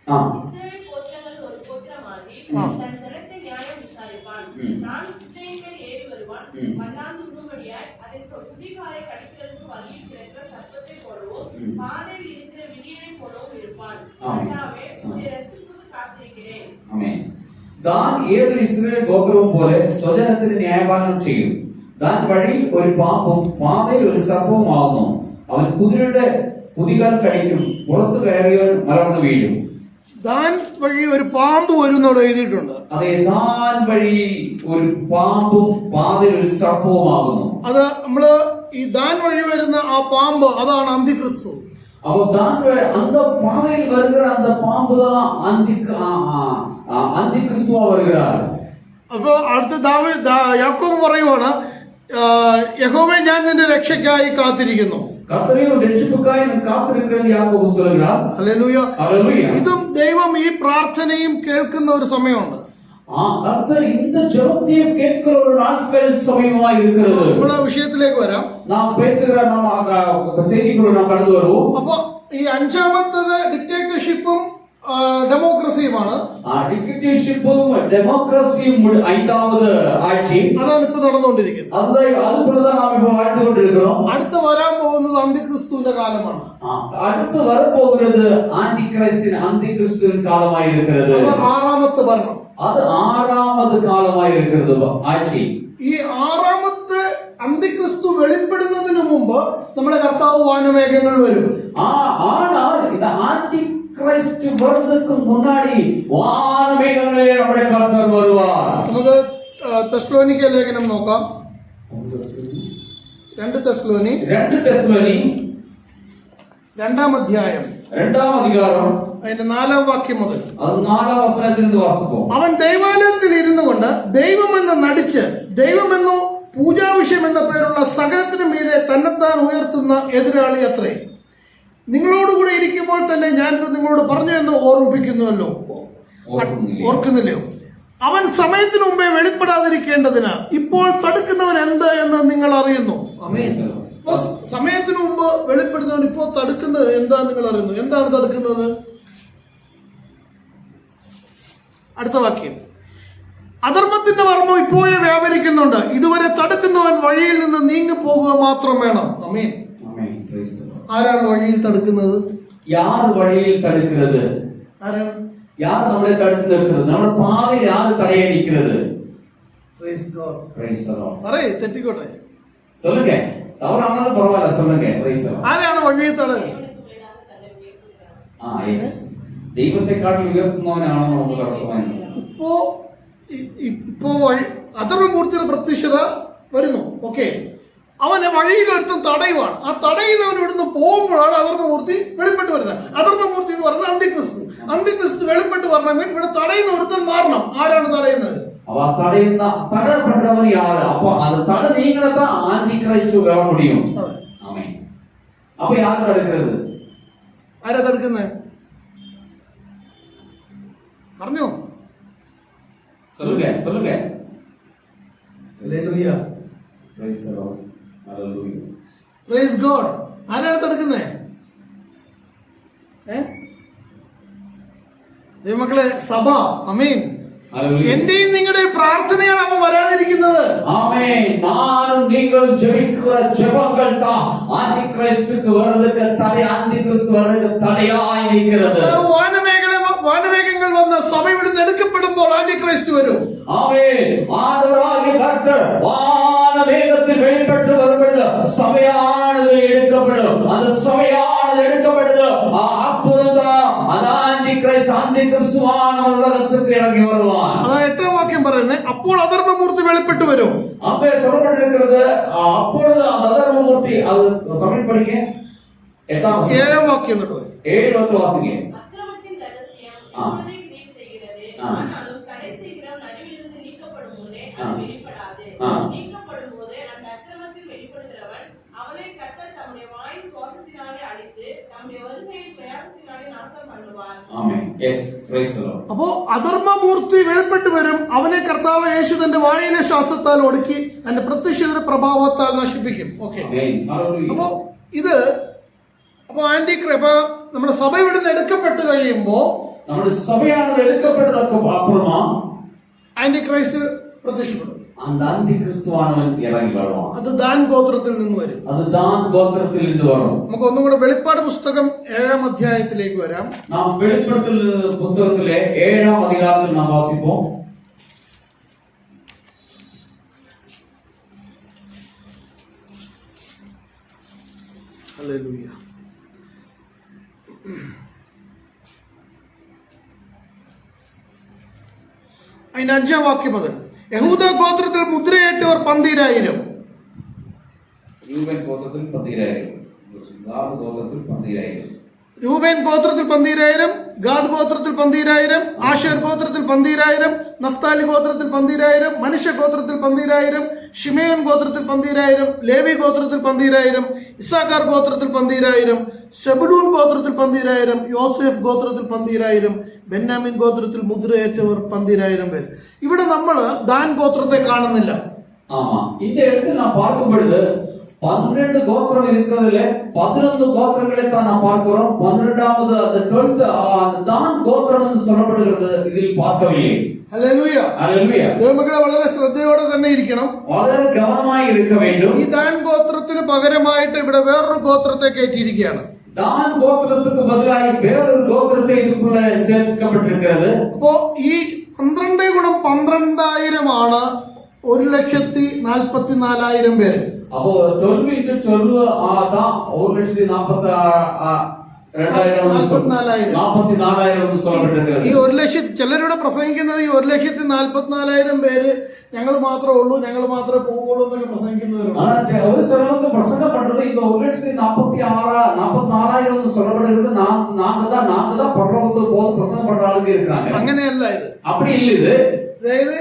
ஆ. இஸ்ரவேல் கோத்திரங்கள் ஒரு கோத்திரமாகி தன் ஜனத்தை நியாயம் விசாரிப்பான். நான் குதிரைகள் ஏறி வருவான். மண்ணாந்து உண்ணும்படியாய் அதை குதிகாலை கடிக்கிறதுக்கு வழியில் கிடக்கிற சர்ப்பத்தை போலவும் பாதையில் இருக்கிற விடியனை போலவும் இருப்பான். கர்த்தாவே, உம்முடைய இரட்சிப்புக்கு காத்திருக்கிறேன். ആമേൻ. താൻ ഏതൊരു ഇസ്രായേൽ ഗോത്രവും പോലെ സ്വജനത്തിന് ന്യായപാലനം ചെയ്യും. താൻ വഴിയിൽ ഒരു പാമ്പും പാതയിൽ ഒരു സർപ്പവുമാകുന്നു. അവൻ കുതിരയുടെ കുതികാൽ കടിക്കും. പുറത്തു കയറിയവൻ മലർന്നു വീഴും. ദാൻ വഴി ഒരു പാമ്പ് വരുന്നോട് എഴുതിയിട്ടുണ്ട്. അതെ, താൻ വഴിയിൽ ഒരു പാമ്പും പാതയിൽ ഒരു സർപ്പവുമാകുന്നു. അത് നമ്മള് ഈ ദാൻ വഴി വരുന്ന ആ പാമ്പ് അതാണ് അന്തിക്രിസ്തു. അവ அந்த பாதையில் வருகிற அந்த பாம்பு தான் അന്തിക്രിസ്തുവാ வருகிறார். അപ്പൊ അടുത്ത യാക്കോബ് പറയുവാണ്, യഹോവേ ഞാൻ നിന്റെ രക്ഷയ്ക്കായി കാത്തിരിക്കുന്നു. കർത്താവിന്റെ രക്ഷയ്ക്കായി ഞാൻ കാത്തിരിക്കുന്നത് യാക്കോബ് சொல்கிறார். ഹല്ലേലൂയ. ഹല്ലേലൂയ. ഇതും ദൈവം ഈ പ്രാർത്ഥനയും കേൾക്കുന്ന ഒരു സമയമുണ്ട്. കർത്താവ് இந்த ஜெபத்தையும் கேட்கிற ஒரு நாட்கள் சமயமா இருக்கிறது. നമ്മുടെ വിഷയത്തിലേക്ക് വരാം. നാം பேசுகிற நம்ம செய்திக்குள்ள நாம் கடந்து வருவோம். അപ്പൊ ഈ അഞ്ചാമത്തത് ഡിക്റ്റേറ്റർഷിപ്പും ഡെമോക്രസിയുമാണ്. ഡിക്റ്റേറ്റർഷിപ്പും ഡെമോക്രസിയും ஐந்தாவது ആഴ്ച. അതാണ് ഇപ്പൊ നടന്നുകൊണ്ടിരിക്കുന്നത്. അതുപോലെ നാം ഇപ്പോൾ வாழ்ந்துകൊണ്ടിരിக்கிறோம். അടുത്ത വരാൻ പോകുന്നത് അന്തിക്രിസ്തുവിന്റെ കാലമാണ്. അടുത്ത് വരപ്പോകുന്നത് അന്തിക്രിസ്തുവിൻ കാലമായി இருக்கிறது. അത് ആറാമത്തെ ഭരണം. അത് ആറാമത് കാലമായി இருக்கிறது ആഴ്ച. ഈ ആറാമത്തെ അന്തിക്രിസ്തു വെളിപ്പെടുന്നതിന് മുമ്പ് നമ്മുടെ കർത്താവ് വാനമേഘങ്ങൾ വരും. ஆனால் இந்த ஆன்டிகிறிஸ்து வருவதற்கு முன்னாடி வானமேகங்களிலே നമ്മുടെ കർത്താവ് വരുവാർ. നമുക്ക് തെസ്സലോനിക്ക ലേഖനം നോക്കാം. 2 തെസ്സലോനി 2-ാം അധ്യായം 2-ാം അധികാരം അതിന്റെ 4-ാം വാക്യം മുതൽ. അത് 4-ാം വചനത്തിൽ നിന്ന് വാസിപ്പോ. അവൻ ദൈവാലയത്തിൽ ഇരുന്നു കൊണ്ട് ദൈവമെന്ന് നടിച്ച് ദൈവമെന്നോ പൂജാവിഷയം എന്ന പേരുള്ള സകലത്തിനും മീതെ തന്നെത്താൻ ഉയർത്തുന്ന എതിരാളി അത്രേ. നിങ്ങളോടുകൂടെ ഇരിക്കുമ്പോൾ തന്നെ ഞാനിത് നിങ്ങളോട് പറഞ്ഞു എന്ന് ഓർമ്മിപ്പിക്കുന്നുവല്ലോ. ഓർക്കുന്നില്ലയോ? അവൻ സമയത്തിന് മുമ്പേ വെളിപ്പെടാതിരിക്കേണ്ടതിന് ഇപ്പോൾ തടുക്കുന്നവൻ എന്ത് എന്ന് നിങ്ങൾ അറിയുന്നു. സമയത്തിന് മുമ്പ് വെളിപ്പെടുന്നവൻ ഇപ്പോൾ തടുക്കുന്നത് എന്താ നിങ്ങൾ അറിയുന്നു. എന്താണ് തടുക്കുന്നത്? അടുത്ത വാക്യം, അധർമ്മത്തിന്റെ വർമ്മം ഇപ്പോഴേ വ്യാപരിക്കുന്നുണ്ട്. ഇതുവരെ തടുക്കുന്നവൻ വഴിയിൽ നിന്ന് നീങ്ങി പോകുക മാത്രം വേണം. ആമേൻ. ആരാണ് വഴിയിൽ തടുക്കുന്നത്? യാർ വഴിയിൽ തടുക്കുന്നത്? ആരാണ്? യാർ നമ്മളെ തടുത്തു നിർത്തുന്നത്? നമ്മുടെ പാതയിൽ യാർ തടയാനിരിക്കുന്നത്? പറയേ, തെറ്റിക്കോട്ടെ. சொல்லுங்க, தவறானது பரவாயில்ல, சொல்லுங்க. ആരാണ് വഴിയിൽ തടയുന്നത്? ദൈവത്തെ കാട്ടി ഉയർത്തുന്നവനാണോ നമുക്ക് തടസ്സമായി? ഇപ്പോ അധർമ്മമൂർത്തിയുടെ പ്രത്യക്ഷത വരുന്നു. ഓക്കെ, അവനെ വഴിയിൽ ഒരുത്തം തടയുവാണ്. ആ തടയുന്നവൻ ഇവിടുന്ന് പോകുമ്പോഴാണ് അധർമ്മമൂർത്തി വെളിപ്പെട്ട് വരുന്നത്. അധർമ്മമൂർത്തി എന്ന് പറയുന്നത് അന്തിക്രിസ്തു. അന്തിക്രിസ്തു വെളിപ്പെട്ട് വരണമെങ്കിൽ ഇവിടെ തടയുന്ന ഒരുത്തൻ മാറണം. ആരാണ് തടയുന്നത്? தடப்படுறவன் யாரு? அப்போ அது தடை நீங்களதான் ஆன்டிகிறிஸ்து வர முடியும். ஆமென். அப்ப யார் தடுக்கிறது? ആരാ തടുക്കുന്നത്? പറഞ്ഞോ, சொல்லுங்க சொல்லுங்க. Hallelujah. Price the Lord. Hallelujah. Praise God. ആരാണ് തടുക്കുന്നത്? ദൈവമക്കളെ, സഭ. ആമേൻ. എന്റെയും നിങ്ങളുടെയും പ്രാർത്ഥനയാണ് അവൻ വരാതിരിക്കുന്നത്. ஆமென். நானும் நீங்கள் ஜெபிக்கிற ஜெபங்கள் தான் ஆன்டிகிறிஸ்துக்கு வரதுக்கு தடை, ஆன்டிகிறிஸ்து வரதுக்கு தடையாய் நிற்கிறது. വാനമേഘങ്ങൾ വന്ന സഭ ഇവിടുന്ന് എടുക്കപ്പെടുമ്പോൾ ആന്റിക്രൈസ്റ്റ് വരും. ആമേൻ. ആദരാകിയ കർത്തർ വാനമേഘത്തിൽ വെളിപ്പെട്ട് വരുമ്പോൾ സഭയാണത് എടുക്കപ്പെടും. അത് സഭയാണത് എടുക്കപ്പെടുന്നത്. അപ്പോഴാണ് അത് ആന്റിക്രിസ്തുവാണ് ഉലകത്തേക്ക് ഇറങ്ങി വരുവാൻ. അതാണ് 8-ാം വാക്യം പറയുന്നത്. അപ്പോൾ അധർമ്മമൂർത്തി വെളിപ്പെട്ട് വരും. അപ്പോ சொல்லப்பட்டிருக்கிறது அப்பொழுது அந்த അധർമ്മമൂർത്തി. അത് തമിഴ് പഠിക്ക. 7-ാം വാക്യം തൊട്ട് 7 വാസിക്കുക. அக்கிரமத்தின் ரகசியம் இப்பொழுதே கிரியை செய்கிறது. ஆனாலும் கடைசி கிரம் நடுவிலிருந்து நீக்கப்படும் முன்னே அது வெளிப்படாது. நீக்கப்படும் போது அந்த அக்கிரமத்தில் வெளிப்படுகிறவன் அவனை கர்த்தர் தம்முடைய வாயின் சுவாசத்தினாலே அழித்து தம்முடைய வருகையின் பிரயாசத்தினாலே நாசம் பண்ணுவார். ആമേൻ. Yes, praise the Lord. അപ്പോ അധർമ്മമൂർത്തി വെളിപ്പെട്ട് വരും. അവനെ കർത്താവ് യേശു തന്റെ വായിലെ ശ്വാസത്താൽ ഒടുക്കി തന്റെ പ്രത്യക്ഷയുടെ പ്രഭാവത്താൽ നശിപ്പിക്കും. ഓക്കെ, അപ്പോ ഇത് അപ്പൊ അപ്പൊ നമ്മുടെ സഭ ഇവിടുന്ന് എടുക്കപ്പെട്ട് കഴിയുമ്പോ நம்முடைய சபையானது எடுக்கப்பட்டதற்கு அப்புறமா ആന്റി ക്രൈസ്റ്റ് പ്രത്യക്ഷപ്പെടും. அந்த அந்தி கிறிஸ்துவானவன் இறங்கி வருவான். അത് ദാൻ ഗോത്രത്തിൽ നിന്ന് വരും. அது தான் கோத்திரத்தில் இருந்து வரும். നമുക്ക് ഒന്നും കൂടെ വെളിപ്പാട് പുസ്തകം 7-ാം അധ്യായത്തിലേക്ക് വരാം. நாம் வெளிப்படுத்தல் புத்தகத்திலே 7-ஆம் அதிகாரத்தில் நாம் வாசிப்போம். ഹല്ലേലൂയ. അതിന്റെ 5-ാം വാക്യം മുതൽ യഹൂദ ഗോത്രത്തിൽ മുദ്രയേറ്റവർ 12,000. ரூபன் கோத்திரத்தில் 12,000. காத் கோத்திரத்தில் 12,000. രൂബേൻ ഗോത്രത്തിൽ 12,000, ഗാദ് ഗോത്രത്തിൽ 12,000, ആശേർ ഗോത്രത്തിൽ 12,000, നഫ്താലി ഗോത്രത്തിൽ 12,000, മനുഷ്യ ഗോത്രത്തിൽ 12,000, ഷിമയോൻ ഗോത്രത്തിൽ 12,000, ലേവി ഗോത്രത്തിൽ 12,000, ഇസ്സാഖാർ ഗോത്രത്തിൽ 12,000, സെബുലൂൻ ഗോത്രത്തിൽ 12,000, യോസേഫ് ഗോത്രത്തിൽ 12,000, ബെന്യാമിൻ ഗോത്രത്തിൽ മുദ്രയേറ്റവർ 12,000 പേര്. ഇവിടെ നമ്മൾ ദാൻ ഗോത്രത്തെ കാണുന്നില്ല. ஆமா, இந்த இடத்தில் நாம் பார்க்கும் பொழுது 12 கோத்திரம் இருக்கிறதுல 11 கோத்திரங்களை தான் நாம் பார்க்கிறோம். 12வது அந்த 12th அந்த தான் கோத்திரம் என்று சொல்லப்படுகிறது இதில் பார்க்கவில்லை. ഹല്ലേലൂയ. ഹല്ലേലൂയ. ദൈവമക്കളെ വളരെ ശ്രദ്ധയോടെ തന്നെ ഇരിക്കണം. വളരെ ഗൗരവമായി இருக்க வேண்டும். ഈ ദാൻ ഗോത്രത്തിന് പകരമായിട്ട് ഇവിടെ വേറൊരു ഗോത്രത്തെ കയറ്റിയിരിക്കുകയാണ്. தான் கோத்திரத்துக்கு பதிலாக வேறொரு கோத்திரத்தை இதுக்குள்ள சேர்க்கப்பட்டிருக்கிறது. അപ്പോ ഈ 12 ഗുണം 12,000 ആണ് 1,44,000 പേര്. அப்போ 12 into 12 தான் 1,42,000 சொல்லப்பட்டிருக்கிறது. ഈ 1,00,000 ചിലരുടെ പ്രസംഗിക്കുന്നത് ഈ 1,44,000 പേര് ഞങ്ങൾ മാത്രമേ ഉള്ളൂ, ഞങ്ങൾ മാത്രമേ പോകുള്ളൂ എന്നൊക്കെ പ്രസംഗിക്കുന്നവരുണ്ട്. ஆனா ஒரு சிலருக்கு பிரசங்கம் பண்றது இந்த 1,46,000 சொல்லப்படுகிறது. நாங்க தான் பரலோகத்துக்கு போது பிரசங்கம் பண்ற ஆளுங்க இருக்கிறாங்க. അങ്ങനെയല്ല ഇത്. அப்படி இல்ல இது. അതായത്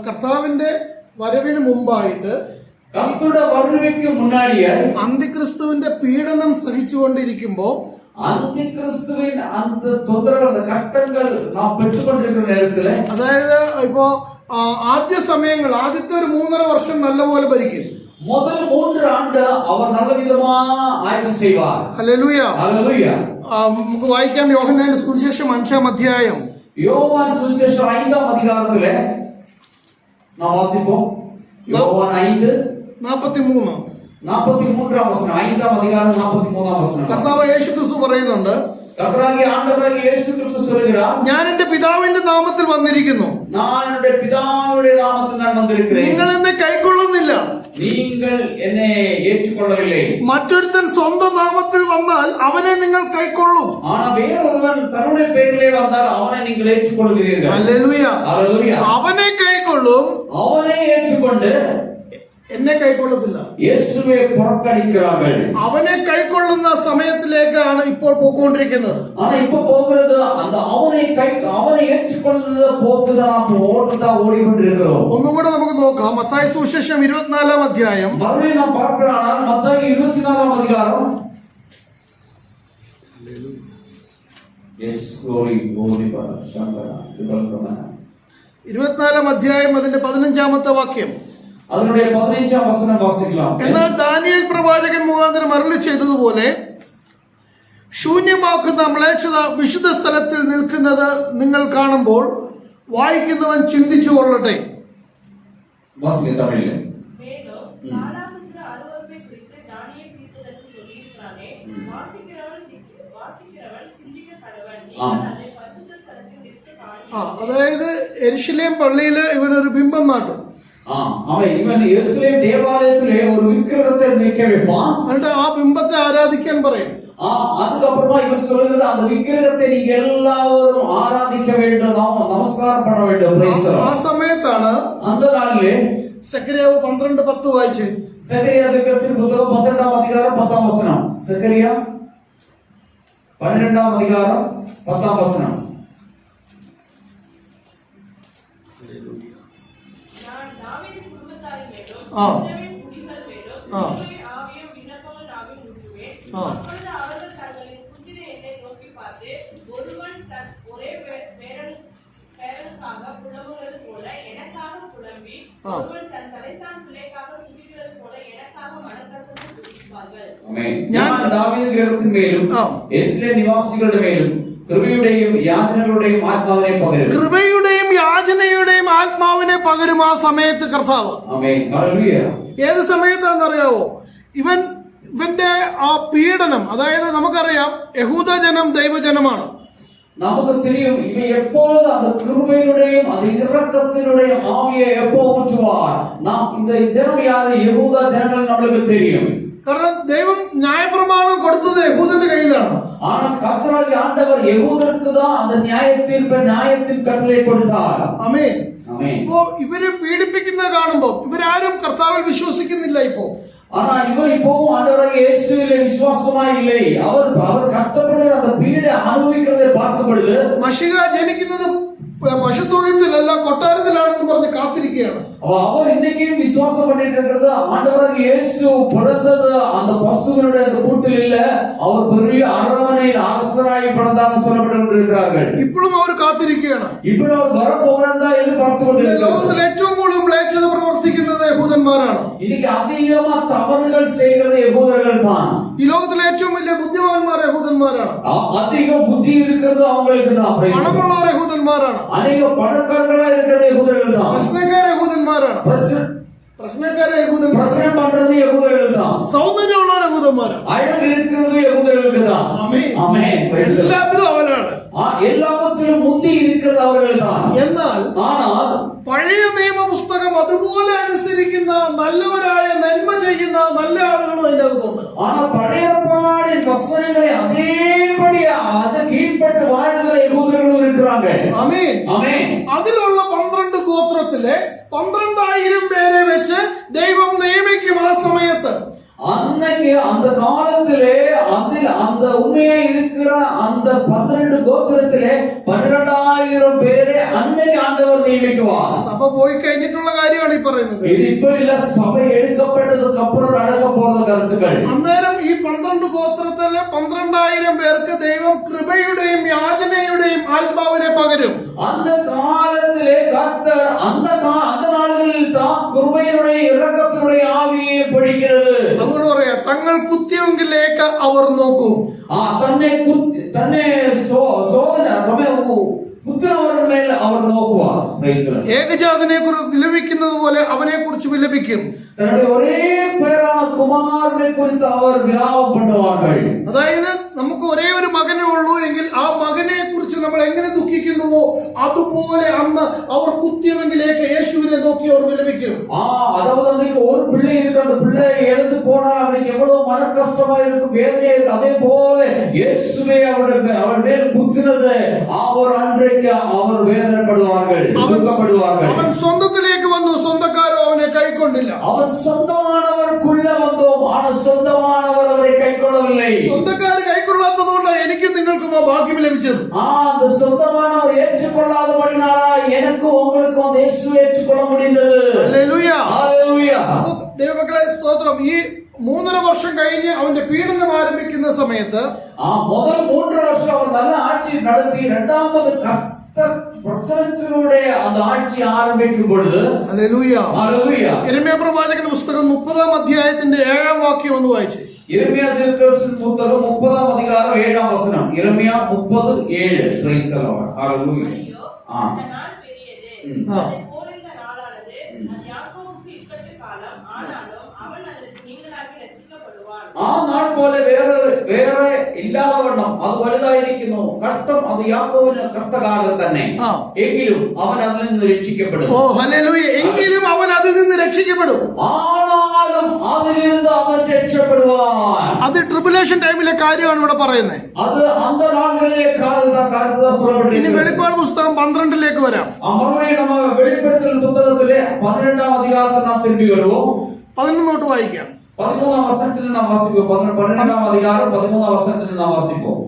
കർത്താവിന്റെ വരവിന് മുമ്പായിട്ട് கர்த்தருடைய வருகைக்கு முன்னாடியே അന്തിക്രിസ്തുവിന്റെ പീഡനം സഹിച്ചുകൊണ്ടിരിക്കുമ്പോ அந்தி கிறிஸ்துவின் அந்த தொந்தரவு அந்த கஷ்டங்கள் நாம் பெற்றுக்கொண்டிருக்கிற நேரத்துல, അതായത് ഇപ്പോ ആദ്യ സമയങ്ങൾ ആദ്യത്തെ ഒരു 3.5 വർഷം നല്ലപോലെ ഭരിക്കും. முதல் 3 ஆண்டு அவர் நல்ல விதமா ஆட்சி செய்வார். ഹല്ലേലൂയ. ஹல்லேலூயா. നമുക്ക് വായിക്കാം യോഹന്നാന്റെ സുവിശേഷം 5-ാം അധ്യായം. யோவான் சுவிசேஷம் 5-ஆம் அதிகாரத்திலே நாம் வாசிப்போம். யோவான் 5:43. 43-ஆம் வசனம். 5-ஆம் அதிகாரம் 43-ஆம் வசனம். കർത്താവ് യേശുക്രിസ്തു പറയുന്നുണ്ട്, கர்த்தராகிய ஆண்டவராகிய இயேசு கிறிஸ்து சொல்கிறார், ഞാൻ എന്റെ പിതാവിന്റെ നാമത്തിൽ വന്നിരിക്കുന്നു, நான் என்னுடைய பிதாவுடைய நாமத்தில் நான் வந்திருக்கிறேன். നിങ്ങൾ എന്നെ കൈക്കൊള്ളുന്നില്ല. நீங்கள் என்னை ஏற்றுக்கொள்ளவில்லை. മറ്റൊരുത്തൻ സ്വന്തം നാമത്തിൽ വന്നാൽ അവനെ നിങ്ങൾ കൈക്കൊള്ളും. ஆனா வேறொருவன் தன்னுடைய பெயரிலே வந்தால் அவனை நீங்கள் ஏற்றுக்கொள்கிறீர்கள். ഹല്ലേലൂയ. ஹல்லேலூயா. അവനെ കൈക്കൊള്ളും, அவனை ஏற்றுக்கொண்டு എന്നെ കൈക്കൊള്ളത്തില്ല. இயேசுவை புறக்கணிக்கிறார்கள். അവനെ കൈക്കൊള്ളുന്ന സമയത്തിലേക്കാണ് ഇപ്പോൾ പോയിക്കൊണ്ടിരിക്കുന്നത്. ஆனா இப்ப போகிறது அந்த அவனை ஏற்றுக்கொள்ளுத போக்குதான் ஓட்டுதான் ஓடிக்கொண்டிருக்கிறோம். ഒന്നുകൂടെ നമുക്ക് നോക്കാം. മത്തായി സുവിശേഷം 24-ാം അധ്യായം. மறுபடியும் நாம் பார்க்கலாம். மத்தாയി 24-ஆம் அதிகாரம். Yes, glory, Baba, Shankara, Vibalkamana. 24-ാം അധ്യായം അതിന്റെ 15-ാമത്തെ വാക്യം. அதனுடைய 15-ஆம் வசனம் வாசிக்கலாம். എന്നാൽ ദാനിയേൽ പ്രവാചകൻ മുഖാന്തരം അരുളി ചെയ്തതുപോലെ ശൂന്യമാക്കുന്ന മ്ലേച്ഛത വിശുദ്ധ സ്ഥലത്തിൽ നിൽക്കുന്നത് നിങ്ങൾ കാണുമ്പോൾ വായിക്കുന്നവൻ ചിന്തിച്ചു കൊള്ളട്ടെ. வாசிங்க தமிழ்ல. மேலும் நாலாமுத்திர அருவருப்பை குறித்து தானியேல் தீர்க்கதரிசி சொல்லியிருக்கிறானே, வாசிக்கிறவன் சிந்திக்க கடவன். நீங்கள் அதை பரிசுத்த ஸ்தலத்தில் நிற்க காணீர்கள். അതായത് യെരുശലേം പള്ളിയിൽ ഇവനൊരു ബിംബം നാട്ടും. அவன் இவன் எருசலேம் தேவாலயத்திலே ஒரு விக்கிரகத்தை நிற்க வைப்பான். എന്നിട്ട് ആ ബിംബത്തെ ആരാധിക്കാൻ പറയും. அதுக்கப்புறமா இவன் சொல்லுகிறது அந்த விக்கிரகத்தை நீங்க எல்லாரும் ஆராதிக்க வேண்டும், நமஸ்காரம் பண்ண வேண்டும். ആ സമയത്താണ് அந்த நாளிலே സെക്കര്യാവ് 12:10 വായിച്ച്. செக்கரியா தீர்க்கதரிசி புத்தகம் 12-ஆம் அதிகாரம் 10-ஆம் வசனம். செக்கரியா 12-ஆம் அதிகாரம் 10-ஆம் வசனம். நான் தாவீதின் குடும்பத்தாரின் மேலும் இஸ்ரவேல் குடிகள் மேலும் யெகோவாவின் ஆவியும் விண்ணப்பங்கள் ஆவியும் ஊற்றுவேன். அப்பொழுது அவர்கள் தங்களின் புத்திர எண்ணை நோக்கி பார்த்து, ஒருவன் தன் ஒரே பேரனுக்காக புலம்புகிறது போல எனக்காக புலம்பி ஒருவன் தன் தலைசான் பிள்ளைக்காக துதிக்கிறது போல எனக்காக மனக்கசந்து துதிப்பார்கள். ആമേൻ. ഞാൻ ദാവീദ് ഗൃഹത്തിന്മേലും യെരൂശലേം നിവാസികളുടെ മേലും കൃപയുടെയും യാചനകളുടെയും ആത്മാവിനെ പകരും. കൃപയുടെയും യാചനയുടെയും ആത്മാവിനെ പകരും ആ സമയത്ത് കർത്താവ്. ആമേൻ. ഹല്ലേലൂയ. ഏത് സമയത്താണെന്നറിയാവോ? ഇവന്റെ ആ പീഡനം, അതായത് നമുക്കറിയാം യഹൂദ ജനം ദൈവജനമാണ്. നമുക്ക് தெரியும் இவை எப்பொழுது அந்த கிருபையுடையும் அந்த இரக்கத்தினுடைய ஆவியை எப்போ ஊற்றுவார். நாம் இந்த ஜனம் யாரு? யகூத ஜனங்கள் நமக்கு தெரியும். കാരണം ദൈവം ന്യായപ്രമാണം കൊടുത്തത് യഹൂദന്റെ കയ്യിലാണ്. ஆனால் கர்த்தராகிய ஆண்டவர் யகூதருக்கு தான் அந்த நியாயத்தின் கட்டளை கொடுத்தார். ആമേൻ. ஆமென். ഇപ്പോ ഇവര് പീഡിപ്പിക്കുന്ന കാണുമ്പോൾ ഇവരാരും കർത്താവിൽ വിശ്വസിക്കുന്നില്ല. ഇപ്പോ ஆனா இவர் இப்போவும் ஆண்டவராகிய இயேசுவிலே விசுவாசமா இல்லை. அவர் கஷ்டப்படுகிற அந்த பீடை அனுபவிக்கிறதை பார்க்கும் பொழுது മശിഹ ജനിക്കുന്നത് പശുത്തൊഴുത്തിലല്ല കൊട്ടാരത്തിലാണെന്ന് പറഞ്ഞ് കാത്തിരിക്കുകയാണ്. அவர் இன்னைக்கும் விசுவாசம் பண்ணிட்டு இருக்கிறது ஆண்டவராகிய இயேசு பிறந்தது அந்த பசுவினுடைய அந்த கூட்டில் இல்ல, அவர் பெரிய அரண்மனையில் அரசராய் பிறந்தான்னு சொல்லப்பட்டிருக்கிறார்கள். ഇപ്പോഴും അവർ കാത്തിരിക്കുകയാണ്. ഇപ്പോൾ அவர் வரப்போகிறதா எதிர்பார்த்து கொண்டிருக்கிறார்கள். ലോകത്തിൽ ഏറ്റവും കൂടുതൽ മ്ലേച്ഛത പ്രവർത്തിക്കുന്നത് യഹൂദന്മാരാണ്. இன்னைக்கு அதிகமா தவறுகள் செய்கிறது யகூதர்கள் தான். ഈ ലോകത്തിലെ ഏറ്റവും വലിയ ബുദ്ധിമാന്മാർ യഹൂദന്മാരാണ്. அதிக புத்தி இருக்கிறது அவங்களுக்கு தான். പണമുള്ളവർ യഹൂദന്മാരാണ്. அநேக பணக்காரர்களா இருக்கிறது யகூதர்கள் தான். പ്രശ്നക്കാർ യഹൂദന്മാരാണ്. പ്രശ്നക്കാരെ യഹൂദന്മാർ. பிரச்சனை பண்றது யகூதர்கள் தான். സൗന്ദര്യമുള്ളവർ യഹൂദന്മാരാണ്. அழகு இருக்கிறது யகூதர்களுக்கு தான். ஆமென். എല്ലാത്തിനും അവരാണ്. எல்லாவற்றிலும் முந்தி இருக்கிறது அவர்கள் தான். ஆனால் പഴയ നിയമ പുസ്തകം അതുപോലെ അനുസരിക്കുന്ന നല്ലവരായ നന്മ ചെയ്യുന്ന നല്ല ആളുകളും അതിന്റെ അകത്തുണ്ട്. ஆனா பழைய பாடின் வசனங்களை அதேபடி அது கீழ்ப்பட்டு வாழ்கிற யகூதர்களும் இருக்கிறாங்க. ആമേൻ. ஆமென். അതിലുള്ള 12 ഗോത്രത്തിലെ 12,000 പേരെ വെച്ച് ദൈവം നിയമിക്കും ആ സമയത്ത്. அன்னைக்கு அந்த காலத்திலே அதில் அந்த உண்மையா இருக்கிற அந்த 12 கோத்திரத்திலே 12,000 பேரை அன்னைக்கு ஆண்டவர் நியமிக்குவார். സഭ പോയി കഴിഞ്ഞിട്ടുള്ള കാര്യമാണ് ഈ പറയുന്നത്. இது இப்ப இல்ல, சபை எடுக்கப்பட்டதுக்கு அப்புறம் நடக்க போற கருத்துக்கள். അന്നേരം ഈ 12 ഗോത്രത്തിലെ 12,000 പേർക്ക് ദൈവം കൃപയുടെയും യാചനയുടെയും ആത്മാവിനെ പകരും. அந்த காலத்திலே கர்த்தர் அந்த நாள்களில் தான் கிருபையினுடைய இரக்கத்தினுடைய ஆவியை பொழிகிறது. അതുകൊണ്ട് പറയാ തങ്ങൾ കുത്തിയെങ്കിലേക്ക് അവർ നോക്കും. തന്നെ சோதனை കുത്തുന്നവരുടെ മേൽ അവർ നോക്കുവാർ. ഏകജാതനെ കുറിച്ച് വിലപിക്കുന്നത് പോലെ അവനെ കുറിച്ച് വിലപിക്കും. തന്റെ ഒരേ പേരാണ് കുമാരനെ കുറിച്ച് അവർ വിലാപപ്പെടുവാர்கள். അതായത് നമുക്ക് ഒരേ ഒരു മകനേ ഉള്ളൂ എങ്കിൽ ആ മകനെ കുറിച്ച് നമ്മൾ എങ്ങനെ ദുഃഖിക്കുന്നുവോ അതുപോലെ അന്ന് അവർ കുത്തിയവെങ്കിലേക്ക് യേശുവിനെ നോക്കി അവർ വിലപിക്കും. அதாவது அன்னைக்கு ஒரு பிள்ளை இருக்கு, அந்த பிள்ளை எழுந்து போனால் அவனுக்கு எவ்வளவு மன கஷ்டமா இருக்கும், வேதனையா இருக்கு. அதே போல இயேசுவே அவள் மேல் குத்தினது அவர் அன்றைக்கு அவர் வேதனைப்படுவார்கள், துக்கப்படுவார்கள். അവൻ സ്വന്തത്തിലേക്ക് വന്നു, സ്വന്തക്കാരോ അവനെ കൈക്കൊണ്ടില്ല. அவன் சொந்தமானவருக்குள்ள வந்தோம், ஆனால் சொந்தமானவர் அவரை கைக்கொள்ளவில்லை. സ്വന്തക്കാർ കൈക്കൊള്ളാത്തത് കൊണ്ടാണ് എനിക്കും നിങ്ങൾക്കും ആ ഭാഗ്യം ലഭിച്ചത്. அந்த சொந்தமானவர் ஏற்றுக்கொள்ளாதபடினால எனக்கும் உங்களுக்கும் அந்த இயேசு ஏற்றுக்கொள்ள முடிந்தது. ഹല്ലേലൂയ. ഹല്ലേലൂയ. ദൈവമക്കളെ സ്തോത്രം. ഈ 3.5 വർഷം കഴിഞ്ഞ് അവന്റെ പീഡനം ആരംഭിക്കുന്ന സമയത്ത് முதல் 3 வருஷம் அவர் நல்ல ஆட்சி நடத்தி இரண்டாவது கர்த்தர் பிரச்சனத்தினுடைய அந்த ஆட்சி ஆரம்பிக்கும் பொழுது ഹല്ലേലൂയ. ഹല്ലേലൂയ. യെരമ്യാ പ്രവാചകന്റെ പുസ്തകം 30-ാം അധ്യായത്തിന്റെ 7-ാം വാക്യം ഒന്ന് വായിച്ചു. യെരമ്യാ தீர்க்கதரிசியின் புத்தகம் 30-ஆம் அதிகாரம் 7-ஆம் வசனம். യെരമ്യാ 30:7. Praise the Lord. ஹalleluya. ஐயோ, அந்த நாள் பெரியது. அதைப் போல இந்த நாளானது, அது யாக்கோபுக்கு இக்கட்டு காலம். ஆனாலும் அவன் அதற்கு நீங்களாகி ரட்சிக்கப்படுவான். நாள் போல வேற ഇല്ലാதവണ്ണം അത് വലുതായിരിക്കുന്നു. കഷ്ടം അത് യാക്കോബിന് കഷ്ടകാലം തന്നെ. എങ്കിലും അവൻ അതിൽ നിന്ന് രക്ഷിക്കപ്പെടും. ഓ ഹല്ലേലൂയ. എങ്കിലും അവൻ അതിൽ നിന്ന് രക്ഷിക്കപ്പെടും. ആനാലും അതിൽ നിന്ന് അവൻ രക്ഷപ്പെടുവാൻ. അത് ട്രിബുലേഷൻ ടൈമിലെ കാര്യമാണ് ഇവിടെ പറയുന്നത്. അത് அந்த நாட்களிலே காலத்துல சொல்லப்பட்டிருக்கிறது. ഇനി വെളിപ്പാട് പുസ്തകം 12-ലേക്ക് വരാം. மறுபடியும் நம்ம வெளிப்படுத்தல் புத்தகத்திலே 12-ஆம் அதிகாரத்தில் நாம் திரும்பி வருவோம். 11 വായിക്കാം. 13-ஆம் வசனத்தில் நாம் வாசிப்போம். 12-ஆம் அதிகாரம் 13-ஆம் வசனத்தில் நாம் வாசிப்போம்.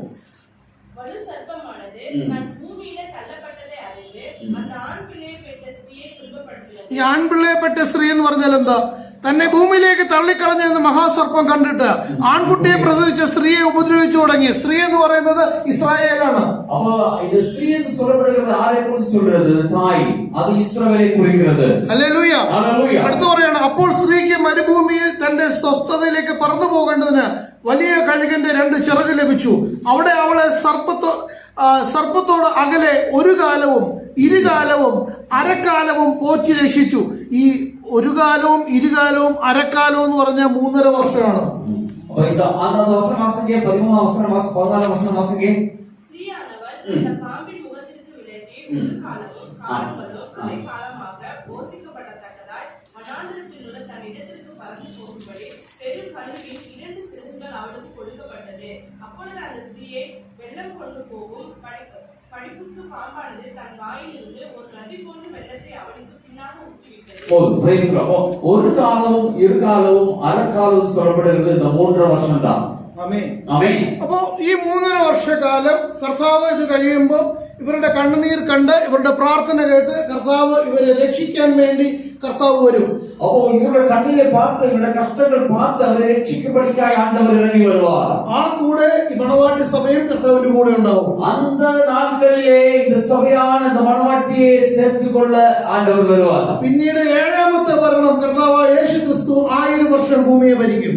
வலு சர்ப்பமானது தன் பூமியிலே தள்ளப்பட்டதை அறிந்து அந்த ஆண் பிள்ளையை பெற்ற ஸ்திரியை துன்பப்படுத்தியது. ഈ ആൺപിള്ളയെ പെറ്റ സ്ത്രീ എന്ന് പറഞ്ഞാൽ എന്താ? തന്നെ ഭൂമിയിലേക്ക് തള്ളിക്കളഞ്ഞെന്ന് മഹാസർപ്പം കണ്ടിട്ട് ആൺകുട്ടിയെ പ്രസവിച്ച സ്ത്രീയെ ഉപദ്രവിച്ചു തുടങ്ങി. സ്ത്രീ എന്ന് പറയുന്നത് ഇസ്രായേലാണ്. அப்ப இந்த ஸ்திரீ என்று சொல்லப்படுகிறது யாரை குறித்து சொல்றது? தாய். அது இஸ்ரவேலை குறிக்கிறது. ഹല്ലേലൂയ. ஹல்லேலூயா. അടുത്ത പറയാണ്, അപ്പോൾ സ്ത്രീക്ക് മരുഭൂമിയിൽ തന്റെ സ്വസ്ഥതയിലേക്ക് പറന്നു പോകേണ്ടതിന് വലിയ കഴുകന്റെ 2 ചിറക് ലഭിച്ചു. അവിടെ അവളെ സർപ്പത്തോട് അകലെ ഒരു കാലവും ഇരുകാലവും അരക്കാലവും പോറ്റി രക്ഷിച്ചു. ഈ ഒരു കാലവും ഇരുകാലവും അരക്കാലവും എന്ന് പറഞ്ഞാൽ 3.5 വർഷമാണ്. அப்ப இந்த அந்த வசனம் வாசிங்க, 13 வசனம் வாசி, 14 வசனம் வாசிங்க. ஸ்திரீயானவள் இந்த பாம்பின் முகத்திற்கு விலகி ஒரு காலமும் காலங்களும் அரைக்காலமாக போஷிக்கப்படத்தக்கதாய் வனாந்திரத்தில் உள்ள தன் இடத்திற்கு பறந்து போகும்படி பெரும் கழுகின் 2 சிறகுகள் அவளுக்கு கொடுக்கப்பட்டது. அப்பொழுது அந்த ஸ்திரீயை வெள்ளம் கொண்டு போகும் படிப்புக்கு பாம்பானது தன் வாயிலிருந்து ஒரு நதி போன்ற வெள்ளத்தை அவளுக்கு பின்னாக ஊற்றிவிட்டது. ஒரு காலமும் இரு காலமும் அரைக்காலവും சொல்லப்படுகிறது இந்த 3.5 വർഷം தான். ആമേൻ. ആമേൻ. അപ്പോ ഈ 3.5 വർഷക്കാലം കർത്താവ് ഇത് കഴിയുമ്പോൾ ഇവരുടെ കണ്ണുനീർ കണ്ട് ഇവരുടെ പ്രാർത്ഥന കേട്ട് കർത്താവ് ഇവരെ രക്ഷിക്കാൻ വേണ്ടി കർത്താവ് വരും. அப்போ இவருடைய கண்ணீரை பார்த்து இவருடைய கஷ்டங்கள் பார்த்து அவரை ரட்சிக்கும்படிக்காய் ஆண்டவர் இறங்கி வருவார். ആ കൂടെ ഈ മണവാട്ടി സഭയും കർത്താവിന്റെ കൂടെ ഉണ്ടാവും. அந்த நாட்களிலே இந்த சபையான இந்த மணவாட்டியை சேர்த்துக்கொள்ள ஆண்டவர் வருவார். പിന്നീട് 7ാമത്തെ ഭരണം കർത്താവായ യേശു ക്രിസ്തു 1000 വർഷം ഭൂമിയെ ഭരിക്കും.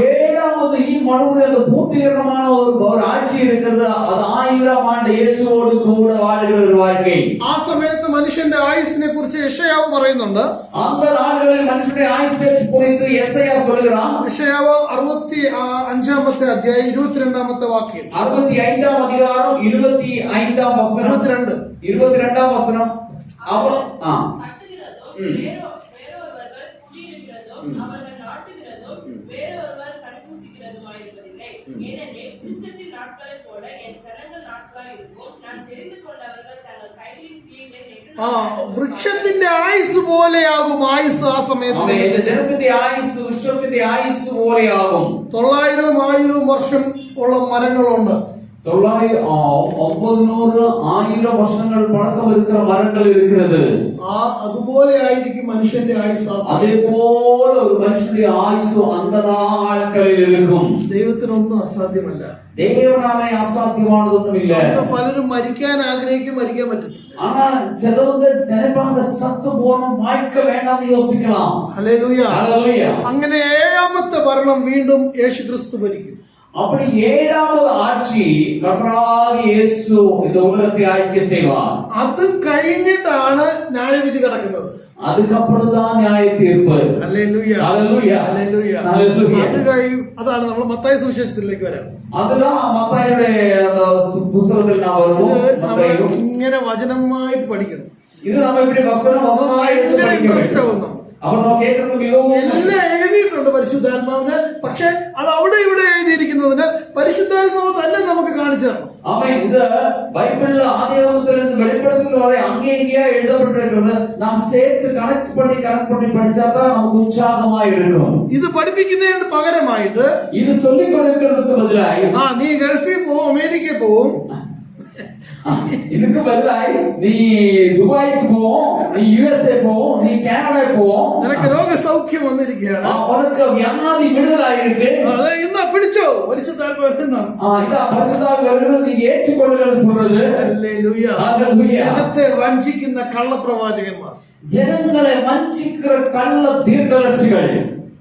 7வது ഈ மனுடைய அந்த பூர்த்தீகரமான ஒரு ஆட்சி இருக்கிறது. அது 1000 ஆண்டு இயேசுவோடு கூட வாழுகிற ஒரு வாழ்க்கை. ആ സമയത്ത് മനുഷ്യന്റെ ആയുസ്സിനെ കുറിച്ച് യെശയ്യാവ് പറയുന്നുണ്ട്. அந்த நாட்களில் மனுஷனுடைய ஆயுசை குறித்து யெசையா சொல்கிறான். യെശയ്യാവ് 65ാമത്തെ അധ്യായം 22ാമത്തെ വാക്യം. 65ஆம் அதிகாரம் 25ஆம் வசனம். 22ஆம் வசனம். அவர் கட்டுகிறதும் வேறொருவர்கள் குடியிருக்கிறதும் அவர்கள் நாட்டுகிறதும் வேறொருவர் கண்பூசிக்கிறதுமாயிருப்பதில்லை. ஏனெனில் உச்சத்தின் நாட்களைப் போல என் ஜனங்கள் நாட்களாய் இருக்கும். நான் தெரிந்து கொண்டவர்கள் தங்கள் கைகளின் கிரியைகளை വൃക്ഷത്തിന്റെ ആയുസ് പോലെയാകും ആയുസ് ആ സമയത്ത്. ജനത്തിന്റെ ആയുസ് വൃക്ഷത്തിന്റെ ആയുസ് പോലെയാകും. 900-1000 വർഷം ഉള്ള മരങ്ങളുണ്ട്. 900-1000 வருஷங்கள் பழக்கம் இருக்கிற மரங்கள் இருக்கிறது. അതുപോലെ ആയിരിക്കും മനുഷ്യന്റെ ആയുസ്. അതേപോലെ ഒരു മനുഷ്യന്റെ ആയുസ് அந்த നാൾകളിൽ இருக்கும். ദൈവത്തിനൊന്നും അസാധ്യമല്ല. தேவனாலே அசாத்தியமானதொன்றும் இல்ல. പലരും മരിക്കാൻ ആഗ്രഹിക്കും, മരിക്കാൻ പറ്റത്തില്ല. ஆனா சிலவங்க நினைப்பாங்க சத்து போகணும், வாழ்க்கை வேண்டாம்னு யோசிக்கலாம். ഹല്ലേലൂയ. ஹல்லேலூயா. അങ്ങനെ 7ാമത്തെ ഭരണം വീണ്ടും യേശു ക്രിസ്തു ഭരിക്കും. அப்படி 7வது ஆட்சி கர்த்தராகிய இயேசு இந்த உலகத்தை ஆட்சி செய்வார். അതും കഴിഞ്ഞിട്ടാണ് ന്യായവിധി കിടക്കുന്നത്. அதுக்கப்புறம் தான் நியாய தீர்ப்பு. ഹല്ലേലൂയ. ஹல்லேலூயா. ഹല്ലേലൂയ. ஹல்லேலூயா. അത് കഴിയും. അതാണ് നമ്മൾ മത്തായി സുവിശേഷത്തിലേക്ക് വരാം. அதுதான் மத்தாயியுடைய அந்த புத்தகத்தில் நாம் வருவோம். மத்தாயியும் ഇങ്ങനെ വചനമായിട്ട് പഠിക്കണം. இது நம்ம இப்படி வசனம் வசனமாய் எடுத்து படிக்க வேண்டும். അപ്പോൾ നമുക്ക് കേൾക്കുന്നത് മിகவும் എല്ലാം എഴുതിയിട്ടുണ്ട് പരിശുദ്ധാത്മാവിന്. പക്ഷെ അത് അവിടെ ഇവിടെ എഴുതിയിരിക്കുന്നതിന് പരിശുദ്ധാത്മാവ് തന്നെ നമുക്ക് കാണിച്ചു തരണം. ஆமென். இந்த பைபிள்ல ஆதியாகமத்திலிருந்து வெளிப்படுத்தல் வரை அங்கே இங்கேயே எழுதப்பட்டிருக்கிறது. நாம் சேர்த்து கனெக்ட் பண்ணி படிச்சா தான் நமக்கு உற்சாகமா இருக்கும். ഇത് പഠിപ്പിക്കുന്നതിന് പകരമായിട്ട് இது சொல்லிக் கொடுக்கிறதுக்கு பதிலாയി നീ ഗൾഫിൽ പോവും, അമേരിക്കയിൽ പോവും, இதுக்கு பதிலாയി നീ ദുബായിക്ക് പോവും, നീ യുഎസ്എ പോവും, നീ കാനഡ പോവും, നിനക്ക് രോഗസൗഖ്യം വന്നിരിക്കുകയാണ്, உனக்கு வியாதி விடுதலை இருக்கு, അതെ ഇന്നാ പിടിച്ചോ പരിശുദ്ധാത്മാവ്. இதா பரிசுத்தாவி வருகிறது, நீங்க ஏற்றுக்கொள்ளுங்கன்னு சொல்றது. ഹല്ലേലൂയ. ஹல்லேலூயா. ജനത്തെ വഞ്ചിക്കുന്ന കള്ളപ്രവാചകന്മാർ, ജനങ്ങളെ വഞ്ചിക്കുന്ന കള്ള ദീർഘദർശികൾ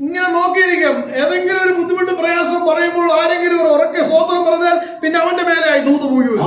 ഇങ്ങനെ നോക്കിയിരിക്കാം. ഏതെങ്കിലും ഒരു ബുദ്ധിമുട്ട് പ്രയാസം പറയുമ്പോൾ ആരെങ്കിലും ഒരു ഉറക്കെ സ്തോത്രം പറഞ്ഞാൽ പിന്നെ അവന്റെ മേലായി ദൂത് മുഴുവൻ.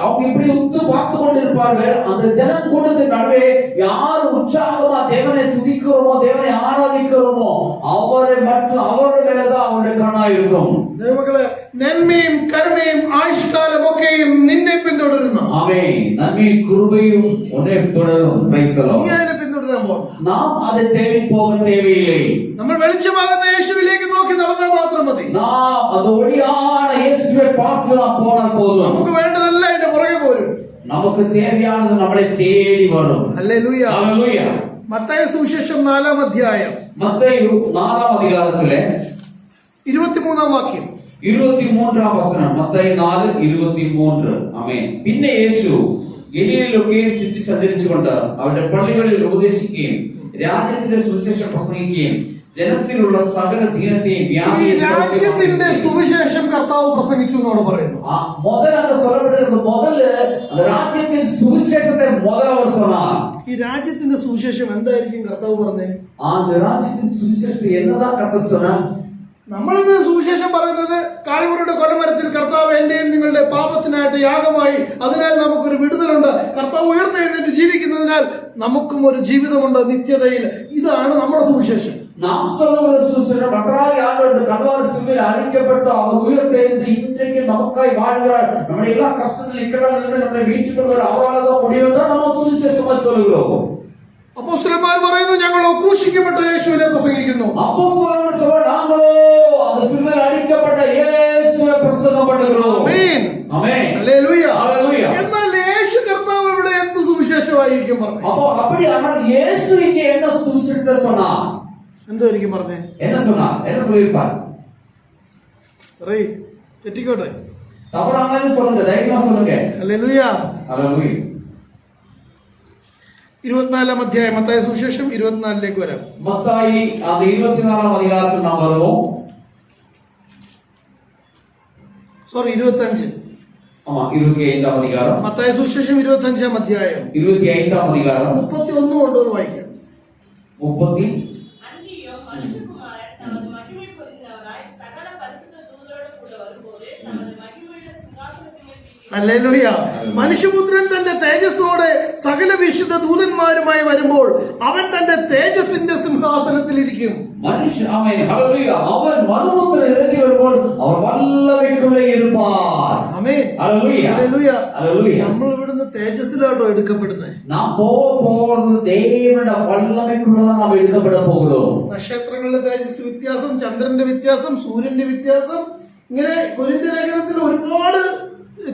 அவங்க இப்படி உத்து பார்த்து கொண்டிருப்பார்கள். அந்த ஜனம் கூட்டத்தின் நடுவே யார் உற்சாகமா தேவனை துதிக்கிறோமோ, தேவனை ஆராதிக்கிறோமோ அவரை மற்றும் அவருடைய மேலதான் அவருடைய கண்ணா இருக்கும். ദൈവമക്കളെ, നന്മയും കരുണയും ആയുഷ്കാലം ഒക്കെയും നിന്നെ പിന്തുടരുന്നു. ஆமென். நன்மையும் கிருபையும் உன்னை தொடரும். Price the Lord. നീ അതിനെ പിന്തുടരാൻ പോകണം. நாம் அதை தேடி போக தேவையில்லை. നമ്മൾ വെളിച്ചമാകുന്ന യേശുവിലേക്ക് നോക്കി നടന്നാൽ മാത്രം മതി. நாம் அந்த ஒளியான இயேசுவை பார்த்து நாம் போனால் போதும். നമുക്ക് വേണ്ടതെല്ലാം അതിന്റെ പുറകെ പോരും. நமக்கு தேவையானது நம்மளை தேடி வரும். ഹല്ലേലൂയ. ஹல்லேலூயா. മത്തായി സുവിശേഷം 4-ാം അധ്യായം மத்தேயு 4ஆம் அதிகாரத்திலே 23-ാം വാക്യം. 23ஆம் வசனம். மத்தேயு 4:23. ஆமென். പിന്നെ യേശു ഗലീലയിലൊക്കെയും ചുറ്റി സഞ്ചരിച്ചുകൊണ്ട് അവരുടെ പള്ളികളിൽ ഉപദേശിക്കുകയും രാജ്യത്തിന്റെ സുവിശേഷം പ്രസംഗിക്കുകയും ജനത്തിലുള്ള സകല ദീനത്തെയും ഈ രാജ്യത്തിന്റെ സുവിശേഷം കർത്താവ് പ്രസംഗിച്ചു എന്നോട് പറയുന്നു. முதல் அங்க சொல்லப்பட்டிருக்கு, முதல்ல அந்த ராஜ்யத்தின் சுவிசேஷத்தை முதல் அவர் சொன்னார். ഈ രാജ്യത്തിന്റെ സുവിശേഷം എന്തായിരിക്കും കർത്താവ് പറഞ്ഞേ? அந்த ராஜ்யத்தின் சுவிசேஷத்தை என்னதான் கர்த்தர் சொன்னார்? നമ്മളിന്ന് സുവിശേഷം പറയുന്നത് കാൽവറിയുടെ കൊലമരത്തിൽ കർത്താവ് എന്റെയും നിങ്ങളുടെ പാപത്തിനായിട്ട് യാഗമായി, അതിനാൽ നമുക്കൊരു വിടുതലുണ്ട്, കർത്താവ് ഉയർത്തെഴുന്നേറ്റ് ജീവിക്കുന്നതിനാൽ നമുക്കും ഒരു ജീവിതമുണ്ട് നിത്യതയിൽ. ഇതാണ് നമ്മുടെ സുവിശേഷം. நாம் சொல்லுகிற சுவிசேஷம் கர்த்தராகிய ஆண்டவர் இந்த கல்வாரி சிலுவையில் அழிக்கப்பட்டு அவர் உயிர்த்தெழுந்து இன்றைக்கு நமக்காய் வாழ்கிறார், நம்முடைய எல்லா கஷ்டங்கள் இக்கட்டாளர்கள் நம்மை மீட்டுக் கொள்வார், அவரால் தான் முடியும் தான் நம்ம சுவிசேஷமா சொல்லுகிறோம். അപ്പോസ്തലന്മാർ പറയുന്നു, ഞങ്ങൾ ക്രൂശിക്കപ്പെട്ട യേശുവിനെ പ്രസംഗിക്കുന്നു. அப்போஸ்தலர்கள் சொல்றாங்க, நாங்களோ அந்த சிலுவையில் அழிக்கப்பட்ட இயேசுவை பிரசங்கப்படுகிறோம். ആമേൻ. ஆமென். ഹല്ലേലൂയ. ஹல்லேலூயா. എന്നാൽ യേശു കർത്താവ് ഇവിടെ എന്ത് സുവിശേഷമായിരിക്കും പറഞ്ഞു? அப்போ அப்படி ஆனால் இயேசு இங்கே என்ன சுவிசேஷத்தை சொன்னார்? എന്തായിരിക്കും പറഞ്ഞേ? என்ன சொன்னார்? என்ன சொல்லியிருப்பார்? തെറ്റിക്കോട്ടെ, தவறானது சொல்லுங்க, தைரியமா சொல்லுங்க. ഹല്ലേലൂയ. ஹல்லேலூயா. 24 അധ്യായം മത്തായി സുവിശേഷം 24 വരാം. மத்தாയി அந்த 24 அதிகாரத்தில் நாம் வருவோம். 25. ஆமா, 25 அதிகாரம். മത്തായി സുവിശേഷം 25 അധ്യായം 25 அதிகாரம் 31 കൊണ്ടൊരു വായിക്കാം. 30. அன்றியும் மனுஷகுமாரன் தமது மகிமை பொருந்தினவராய் சகல பரிசுத்த தூதரோடு கூட வரும்போது தமது மகிமையுள்ள சிங்காசனத்தின் மேல் வீற்றிருக்கிறார். ഹല്ലേലൂയ. മനുഷ്യപുത്രൻ തന്റെ തേജസ്സോടെ സകല വിശുദ്ധ ദൂതന്മാരുമായി വരുമ്പോൾ അവൻ തന്റെ തേജസ്സിന്റെ സിംഹാസനത്തിലിരിക്കും. மனுஷன், ஆமென், ஹல்லேலூயா. அவன் மனுபுத்திரன் இறங்கி வரும்போது அவர் வல்லமைக்குள்ளே இருப்பார். ആമേൻ. ஹல்லேலூயா. ഹല്ലേലൂയ. ஹல்லேலூயா. നമ്മൾ ഇവിടുന്ന് തേജസ്സിലാട്ടോ എടുക്കപ്പെടുന്നത്. நாம் போறது தேவனுடைய வல்லமைக்குள்ளதான் நாம் எடுக்கப்பட போகிறோம். നക്ഷത്രങ്ങളുടെ തേജസ് വ്യത്യാസം, ചന്ദ്രന്റെ വ്യത്യാസം, സൂര്യന്റെ വ്യത്യാസം, ഇങ്ങനെ കൊരിന്ത്യ ലേഖനത്തിൽ ഒരുപാട്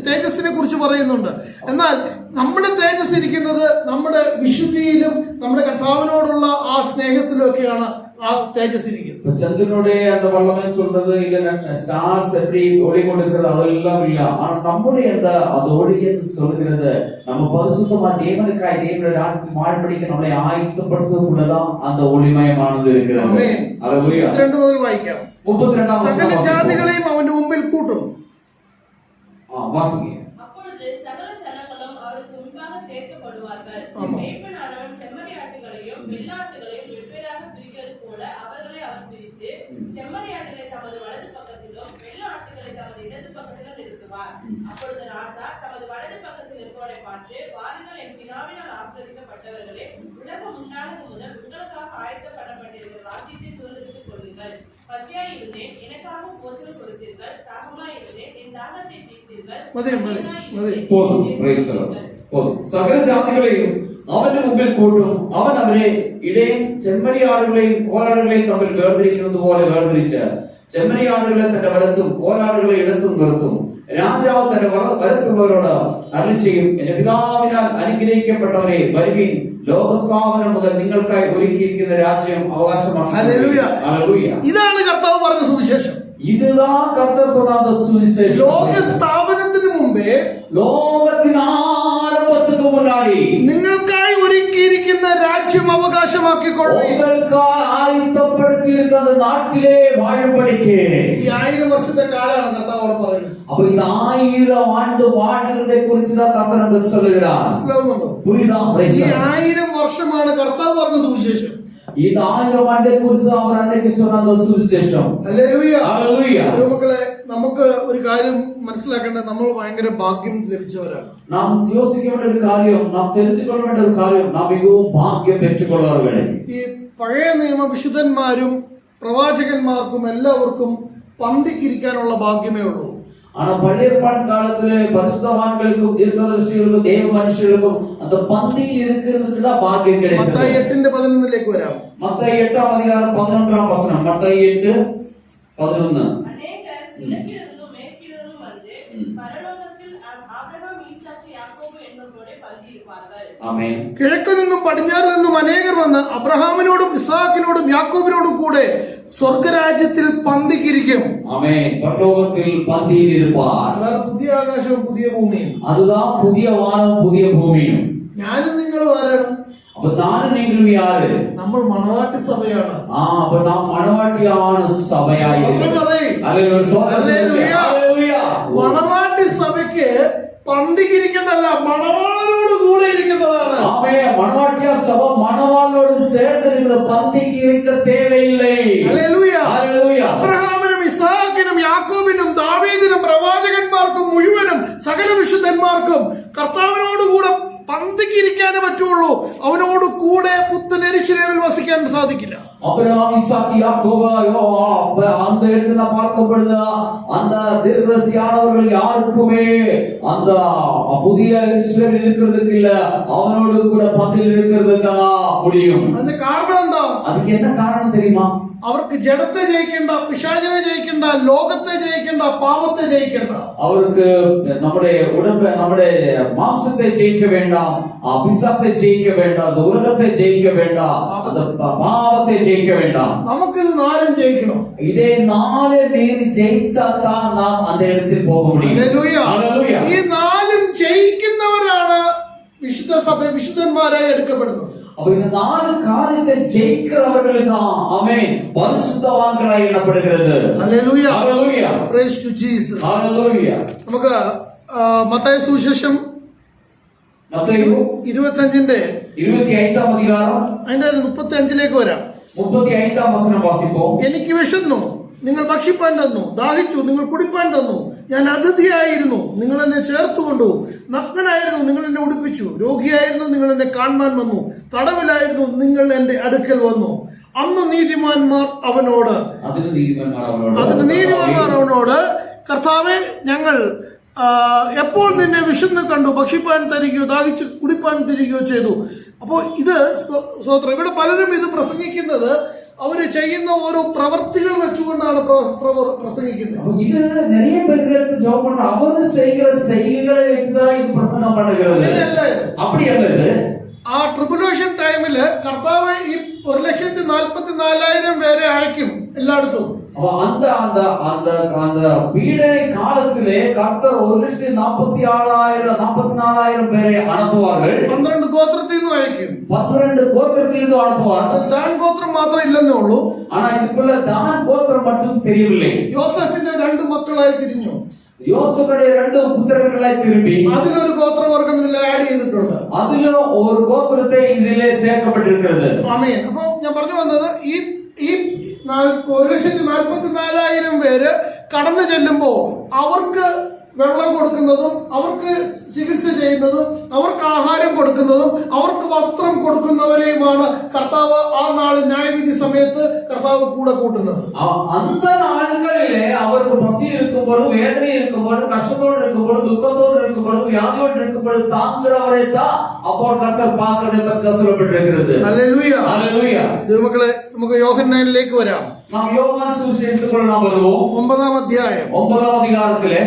തേജസ്സിനെ കുറിച്ച് പറയുന്നുണ്ട്. എന്നാൽ നമ്മുടെ തേജസ് ഇരിക്കുന്നത് നമ്മുടെ വിശുദ്ധിയിലും നമ്മുടെ കർത്താവിനോടുള്ള ആ സ്നേഹത്തിലും ഒക്കെയാണ് ആ തേജസ് ഇരിക്കുന്നത്. சந்திரனுடைய அந்த வல்லமை சொல்றது இல்ல, ஸ்டார்ஸ் எப்படி ஒளி கொடுக்கிறது அதெல்லாம் இல்ல. ஆனா நம்முடைய அந்த ஒளி என்று சொல்லுகிறது நம்ம பரிசுத்தமா தேவனுக்காய் தேவனுடைய ராஜ்யத்தில் வாழ்படிக்க நம்மளை ஆயத்தப்படுத்துவதுக்குள்ளதான் அந்த ஒளிமயமானது இருக்கிறது. ആമേൻ. ஹல்லேலூயா. 32 മുതൽ വായിക്കാം. 32 സകല ജാതികളെയും അവന്റെ മുമ്പിൽ കൂട്ടും. வாசிங்க. அப்பொழுது சகல ஜனங்களும் அவருக்கு முன்பாக சேர்க்கப்படுவார்கள். ஆமா. மேய்ப்பனானவன் செம்மறியாட்டுகளையும் வெள்ளாட்டுகளையும் வெவ்வேறாக பிரிக்கிறது போல அவர்களை அவர் பிரித்து செம்மறியாட்டுகளை தமது வலது பக்கத்திலும் வெள்ளாட்டுகளை தமது இடது பக்கத்திலும் நிறுத்துவார். அப்பொழுது ராஜா தமது வலது பக்கத்தில் இருப்பவரை பார்த்து, வாருங்கள், என் பிதாவினால் ஆசீர்வதிக்கப்பட்டவர்களே, உலகம் உண்டானது முதல் உங்களுக்காக ஆயத்தப்படப்பட்டிருக்கிற ராஜ்யத்தை சுதந்தரித்துக் கொள்ளுங்கள். பசியாய் இருந்தேன், எனக்காக போஜனம் கொடுத்தீர்கள், தாகமாய் இருந்தேன், என் தாகத்தை தீர்த்தீர்கள். മതി മതി മതി. போதும். praise the Lord. போதும். சகல ஜாதிகளையும் அவன் முன்பில் கூட்டும். அவன் அவரே இடையே செம்மறியாடுகளையும் கோலாடுகளையும் தம்மில் வேர்திரிக்கிறது போல வேர்திரிச்ச செம்மறியாடுகளை தന്റെ വലത്തും കോലാടുകളെ ഇടത്തും നിർത്തും. രാജാവ് തന്റെ വലത്തുള്ളവരോട് അരുളിച്ചെയ്യും, എന്റെ പിതാവിനാൽ അനുഗ്രഹിക്കപ്പെട്ടവരെ വരുവിൻ, ലോകസ്ഥാപനം മുതൽ നിങ്ങൾക്കായി ഒരുക്കിയിരിക്കുന്ന രാജ്യം അവകാശമാക്കി. ഹല്ലേലൂയ. ഹല്ലേലൂയ. ഇതാണ് കർത്താവ് പറഞ്ഞ സുവിശേഷം. இதுதான் கர்த்தர் சொன்ன அந்த சுவிசேஷம். ലോക സ്ഥാപനത്തിന് മുമ്പേ ലോകത്തിന് ആരംഭத்துக்கு മുன்னாடி നിങ്ങൾക്കായി ഒരുക്കിയിരിക്കുന്ന രാജ്യം അവകാശമാക്കിക്കൊള്ളു. உங்களுக்காய் ஆயத்தப்படுத்தியிருக்கிற നാട്ടിലെ വാഴുമ്പടിക്ക്. ഈ 1000 വർഷത്തെ കാലാണ് കർത്താവ് അവിടെ പറയുന്നത്. அப்ப இந்த 1000 ஆண்டு வாழ்கிறதை குறித்து தான் கர்த்தர் அங்க சொல்லுகிறார். മനസ്സിലാവുന്നുണ്ടോ? புரியுதா? ഈ 1000 വർഷമാണ് കർത്താവ് പറഞ്ഞ സുവിശേഷം. இந்த 1000 ஆண்டை குறித்து அவர் அன்னைக்கு சொன்ன அந்த சுவிசேஷம். ഹല്ലേലൂയ. ഹല്ലേലൂയ. മക്കളെ, നമുക്ക് ഒരു കാര്യം മനസ്സിലാക്കേണ്ടത്, നമ്മൾ ഭയങ്കര ഭാഗ്യം ലഭിച്ചവരാണ്. நாம் யோசிக்க வேண்டிய ஒரு காரியம், நாம் தெரிந்து கொள்ள வேண்டிய ஒரு காரியம், நாம் மிகவும் பாக்கியம் பெற்றுக்கொள்வார்களே. ഈ പഴയ നിയമ വിശുദ്ധന്മാരും പ്രവാചകന്മാർക്കും എല്ലാവർക്കും പന്തിക്കിരിക്കാനുള്ള ഭാഗ്യമേ ഉള്ളൂ. ஆனா பழைய ஏற்பாட்டு காலத்துல பரிசுத்தவான்களுக்கும் தீர்க்கதரிசிகளுக்கும் தேவ மனுஷர்களுக்கும் அந்த பந்தியில் இருக்கிறதுக்கு தான் பாக்கியம் கிடைக்கும். മത്തായി 8:11 വരാം. மத்தாയി 8 அதிகாரம் 11 வசனம். மத்தாയി 8:11. அநேகர் கிழக்கிலிருந்தும் மேற்கிலிருந்தும் வந்து பரலோகத்தில் ஆபிரகாம், ஈசாக்கு, யாக்கோபு என்பவர்களோட பந்தியிருப்பார்கள். ஆமென். കിഴക്കു നിന്നും പടിഞ്ഞാറ് നിന്നും അനേകർ വന്ന് അബ്രഹാമിനോടും ഇസ്ഹാക്കിനോടും യാക്കോബിനോടും കൂടെ സ്വർഗരാജ്യത്തിൽ പന്തിക്കിരിക്കും. ஆமென். பரலோகத்தில் பந்தியில் இருப்பார். അതാണ് പുതിയ ആകാശവും പുതിയ ഭൂമിയും. அதுதான் புதிய வானம் புதிய பூமியும். ഞാനും നിങ്ങളും ആരാണ്? அப்ப நானும் நீங்களும் யாரு? നമ്മൾ മണവാട്ടി സഭയാണ്. அப்ப நாம் மணவாட்டியான சபையாயிருக்கிறோம். ഹല്ലേലൂയ. മണവാട്ടി സഭയ്ക്ക് പന്തിക്കിരിക്കുന്നതല്ല, മണവാളനോട് കൂടെ ഇരിക്കുന്നതാണ്. ஆமென். மணவாட்டியா சபை மணவாளனோடு சேர்ந்து இருக்கிற, பந்திக்கு இருக்க தேவையில்லை. ഹല്ലേലൂയ. ഹല്ലേലൂയ. അബ്രഹാമിനും ഇസ്ഹാക്കിനും യാക്കോബിനും ദാവീദിനും പ്രവാചകന്മാർക്കും മുഴുവനും സകല വിശുദ്ധന്മാർക്കും കർത്താവിനോടുകൂടെ പന്തിക്കിരിക്കാനേ പറ്റുള്ളൂ. അവനോട് കൂടെ പുത്തൻ യെരൂശലേമിൽ വസിക്കാൻ സാധിക്കില്ല. அபிரகாம், ஈசாக்கு, யாக்கோபு, அந்த இடத்துல பார்க்கும் பொழுது அந்த தீர்க்கதரிசியானவர்கள் யாருக்குமே அந்த புதிய எருசலேமில் இருக்கிறதுக்கு இல்ல, அவனோடு கூட பந்தியில் இருக்கிறதுக்கு முடியும். അതിന്റെ കാരണം എന്താ? அதுக்கு என்ன காரணம் தெரியுமா? അവർക്ക് ജഡത്തെ ജയിക്കണ്ട, പിശാചിനെ ജയിക്കണ്ട, ലോകത്തെ ജയിക്കണ്ട, പാപത്തെ ജയിക്കണ്ട. அவருக்கு நம்முடைய உடம்பை, நம்முடைய மாம்சத்தை ஜெயிக்க வேண்டாம், பிசாசை ஜெயிக்க வேண்டாம், அந்த உலகத்தை ஜெயிக்க வேண்டாம், அந்த பாவத்தை ஜெயிக்க வேண்டாம். നമുക്ക് ഇത് നാലും ജയിക്കണം. இதே നാല് மீறி ஜெயித்தால் நாம் அந்த இடத்தில் போக முடியும். ഹല്ലേലൂയ. ഈ നാലും ജയിക്കുന്നവരാണ് വിശുദ്ധ സഭ വിശുദ്ധന്മാരായി എടുക്കപ്പെടുന്നത്. அப்ப இந்த நாலு காரியத்தை ஜெயிக்கிறவர்கள் தான் ஆமென் பரிசுத்தவான்களாய் எண்ணப்படுகிறது. ഹല്ലേലൂയ. ഹല്ലേലൂയ. Praise to Jesus. ഹല്ലേലൂയ. നമുക്ക് മത്തായി സുവിശേഷം മത്തായി 25-ന്റെ 25-ാം അധികാരം അതിന്റെ 35-ലേക്ക് വരാം. 35-ാം വചനം വാസിപ്പോ. എനിക്ക് വിശന്നു, നിങ്ങൾ ഭക്ഷിപ്പാൻ തന്നു, ദാഹിച്ചു, നിങ്ങൾ കുടിപ്പാൻ തന്നു, ഞാൻ അതിഥിയായിരുന്നു, നിങ്ങൾ എന്നെ ചേർത്തുകൊണ്ടു, നഗ്നനായിരുന്നു, നിങ്ങൾ എന്നെ ഉടുപ്പിച്ചു, രോഗിയായിരുന്നു, നിങ്ങൾ എന്നെ കാണുവാൻ വന്നു, തടവിലായിരുന്നു, നിങ്ങൾ എന്റെ അടുക്കൽ വന്നു. അന്ന് നീതിമാന്മാർ അവനോട് കർത്താവേ, ഞങ്ങൾ എപ്പോൾ നിന്നെ വിശന്ന് കണ്ടു, ഭക്ഷിപ്പാൻ തരികയോ ദാഹിച്ചു കുടിപ്പാൻ തരികയോ ചെയ്തു. അപ്പോൾ ഇത് സ്തോത്രം, ഇവിടെ പലരും ഇത് പ്രസംഗിക്കുന്നത് അവര് ചെയ്യുന്ന ഓരോ പ്രവർത്തികൾ വെച്ചുകൊണ്ടാണ് പ്രസംഗിക്കുന്നത്. ഇത് நிறைய பேருக்கு ஜெபம் பண்ற அவர் செய்கிற செயல்களை വെച്ചുதான் ഇത് പ്രസംഗം பண்ணுகிறது. அப்படி அல்ல. இது ആ ട്രിബുലേഷൻ ടൈമില് കർത്താവ് ഈ 1,44,000 പേരെ അയക്കും എല്ലായിടത്തും. அந்த அந்த அந்த அந்த பீடனை காலத்திலே கர்த்தர் 1,44,000 பேரை அனுப்புவார்கள். 12 ഗോത്രത്തിൽ നിന്നും അയക്കും. 12 கோத்திரத்தில் இருந்து அனுப்புவார். ദാൻ ഗോത്രം മാത്രം ഇല്ലെന്നേ ഉള്ളൂ. ஆனா இதுக்குள்ள தான் கோத்திரம் மட்டும் தெரியவில்லை. യോസേഫിന്റെ 2 മക്കളായി തിരിഞ്ഞു. യോസേഫിന്റെ 2 പുത്രர்களாய் திரும்பி അതിലൊരു ഗോത്രവർഗം ഇതിൽ ആഡ് ചെയ്തിട്ടുണ്ട്. അതിലോ ഒരു ഗോത്രത്തെ ഇതിലെ ചേർക്കപ്പെട്ടിരിക്കുന്നത്. ആമേൻ. അപ്പൊ ഞാൻ പറഞ്ഞു വന്നത് ഈ 1,44,000 പേര് കടന്നു ചെല്ലുമ്പോ അവർക്ക് വെള്ളം കൊടുക്കുന്നതും അവർക്ക് ചികിത്സ ചെയ്യുന്നതും അവർക്ക് ആഹാരം കൊടുക്കുന്നതും അവർക്ക് വസ്ത്രം കൊടുക്കുന്നവരെയുമാണ് കർത്താവ് ആ നാൾ ന്യായവിധി സമയത്ത് കർത്താവ് കൂടെ കൂട്ടുന്നത്. அந்த நாட்களிலே அவருக்கு பசி இருக்கும்போது, வேதனை இருக்கும்போது, கஷ்டத்தோடு இருக்கும்போது, துக்கத்தோடு இருக்கும்போது, வியாதியோடு இருக்கும்போது தாங்குறவரை தான் அப்போ கர்த்தர் பார்க்கிறதை பற்றி சொல்லப்பட்டிருக்கிறது. ഹല്ലേലൂയ. ഹല്ലേലൂയ. ദൈവമക്കളെ, നമുക്ക് യോഹന്നാനിലേക്ക് വരാം. നാം യോഹന്നാൻ സുവിശേഷത്തിലേക്ക് നാം വരുவோம். 9-ാം അധ്യായം 9-ാം അധികാരത്തിലെ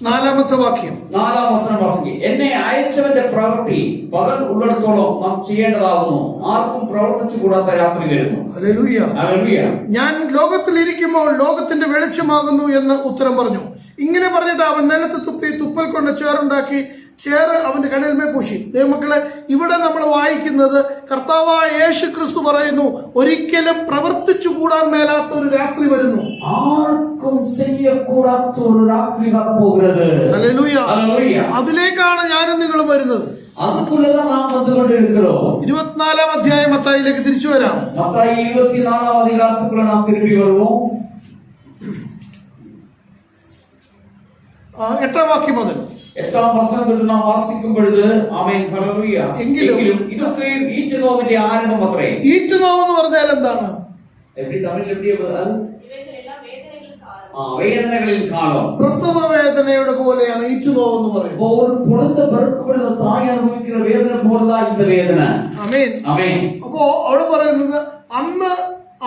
4-ാമത്തെ വാക്യം. 4-ാം വചനം വാസിക്കുക. എന്നെ അയച്ചവന്റെ പ്രവൃത്തി പകൽ ഉള്ളിടത്തോളം നാം ചെയ്യേണ്ടതാകുന്നു, ആർക്കും പ്രവർത്തിച്ചു കൂടാത്ത രാത്രി വരുന്നു. ഹല്ലേലൂയ. ഹല്ലേലൂയ. ഞാൻ ലോകത്തിലിരിക്കുമ്പോൾ ലോകത്തിന്റെ വെളിച്ചമാകുന്നു എന്ന് ഉത്തരം പറഞ്ഞു. ഇങ്ങനെ പറഞ്ഞിട്ട് അവൻ നിലത്ത് തുപ്പി തുപ്പൽ കൊണ്ട് ചേറുണ്ടാക്കി ചേറ് അവന്റെ കണ്ണിന്മേൽ പൂശി. ദൈവമക്കളെ, ഇവിടെ നമ്മൾ വായിക്കുന്നത് കർത്താവായ യേശു ക്രിസ്തു പറയുന്നു, ഒരിക്കലും പ്രവർത്തിച്ചു കൂടാൻ മേലാത്ത ഒരു രാത്രി വരുന്നു. ആർക്കും ചെയ്യക്കൂടാത്ത ഒരു രാത്രി വരപ്പോകുന്നത്. ഹല്ലേലൂയ. ഹല്ലേലൂയ. അതിലേക്കാണ് ഞാനും നിങ്ങളും വരുന്നത്. അതുകൊണ്ടുதான் നാം വന്നുകൊണ്ടിരിக்கிறோம். 24-ാം അധ്യായം മത്തായിലേക്ക് തിരിച്ചു വരാം. മത്തായി 24-ാം അധികാരത്തിലുള്ള നാം തിരുമ്പി വരുவோம். 8-ാം വാക്യം മുതൽ 8-ാം വചനം നാം വാസിക്കും പൊഴുത് ആമേൻ ഹല്ലേലൂയ. എങ്കിലും ഇതൊക്കെ ഈറ്റുനോവിന്റെ ആരംഭം അത്രേ. ഈറ്റുനോവ് എന്ന് പറഞ്ഞാൽ എന്താണ്? எப்படி தமிழ்ல எப்படி அது? இவைகளெல்லாம் வேதனைகளின் காரணம். വേദനകളിൽ കാലം. പ്രസവ വേദനയുടെ പോലെയാണ് ഈറ്റുനോവ് എന്ന് പറയുന്നത്. ഒരു കുഴந்தை പിറക്കപ്പെടുന്ന തായ് അനുഭവിക്കുന്ന വേദന പോലതാ இந்த വേദന. ആമേൻ. ആമേൻ. അപ്പോ അവിടെ പറയുന്നത്, അന്ന്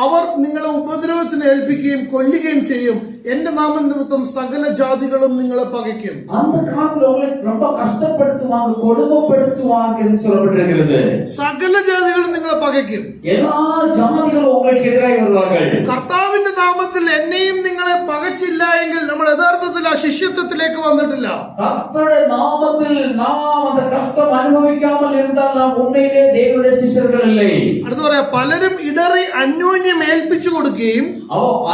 അവർ നിങ്ങളെ ഉപദ്രവത്തിന് ഏൽപ്പിക്കുകയും കൊല്ലുകയും ചെയ്യും, എന്റെ നാമനിമിത്തം സകല ജാതികളും നിങ്ങളെ പകയ്ക്കും. அந்த காலத்துல உங்களை ரொம்ப கஷ்டப்படுத்துவாங்க, கொடுமைப்படுத்துவாங்க என்று சொல்லப்பட்டிருக்கிறது. സകല ജാതികളും നിങ്ങളെ പകയ്ക്കും. எல்லா ஜாதிகளும் உங்களுக்கு எதிராக வருவார்கள். കർത്താവിന്റെ നാമത്തിൽ എന്നെയും നിങ്ങളെ പകച്ചില്ല എങ്കിൽ നമ്മൾ യഥാർത്ഥത്തിൽ ആ ശിഷ്യത്വത്തിലേക്ക് വന്നിട്ടില്ല. கர்த்தருடைய நாமத்தில் நாம் அந்த கஷ்டம் அனுபவிக்காமல் இருந்தால் நாம் உண்மையிலே தேவனுடைய சிஷ்யர்கள் இல்லை. അടുത്ത പറയാ, പലരും ഇടറി അന്യോന്യം ഏൽപ്പിച്ചു കൊടുക്കുകയും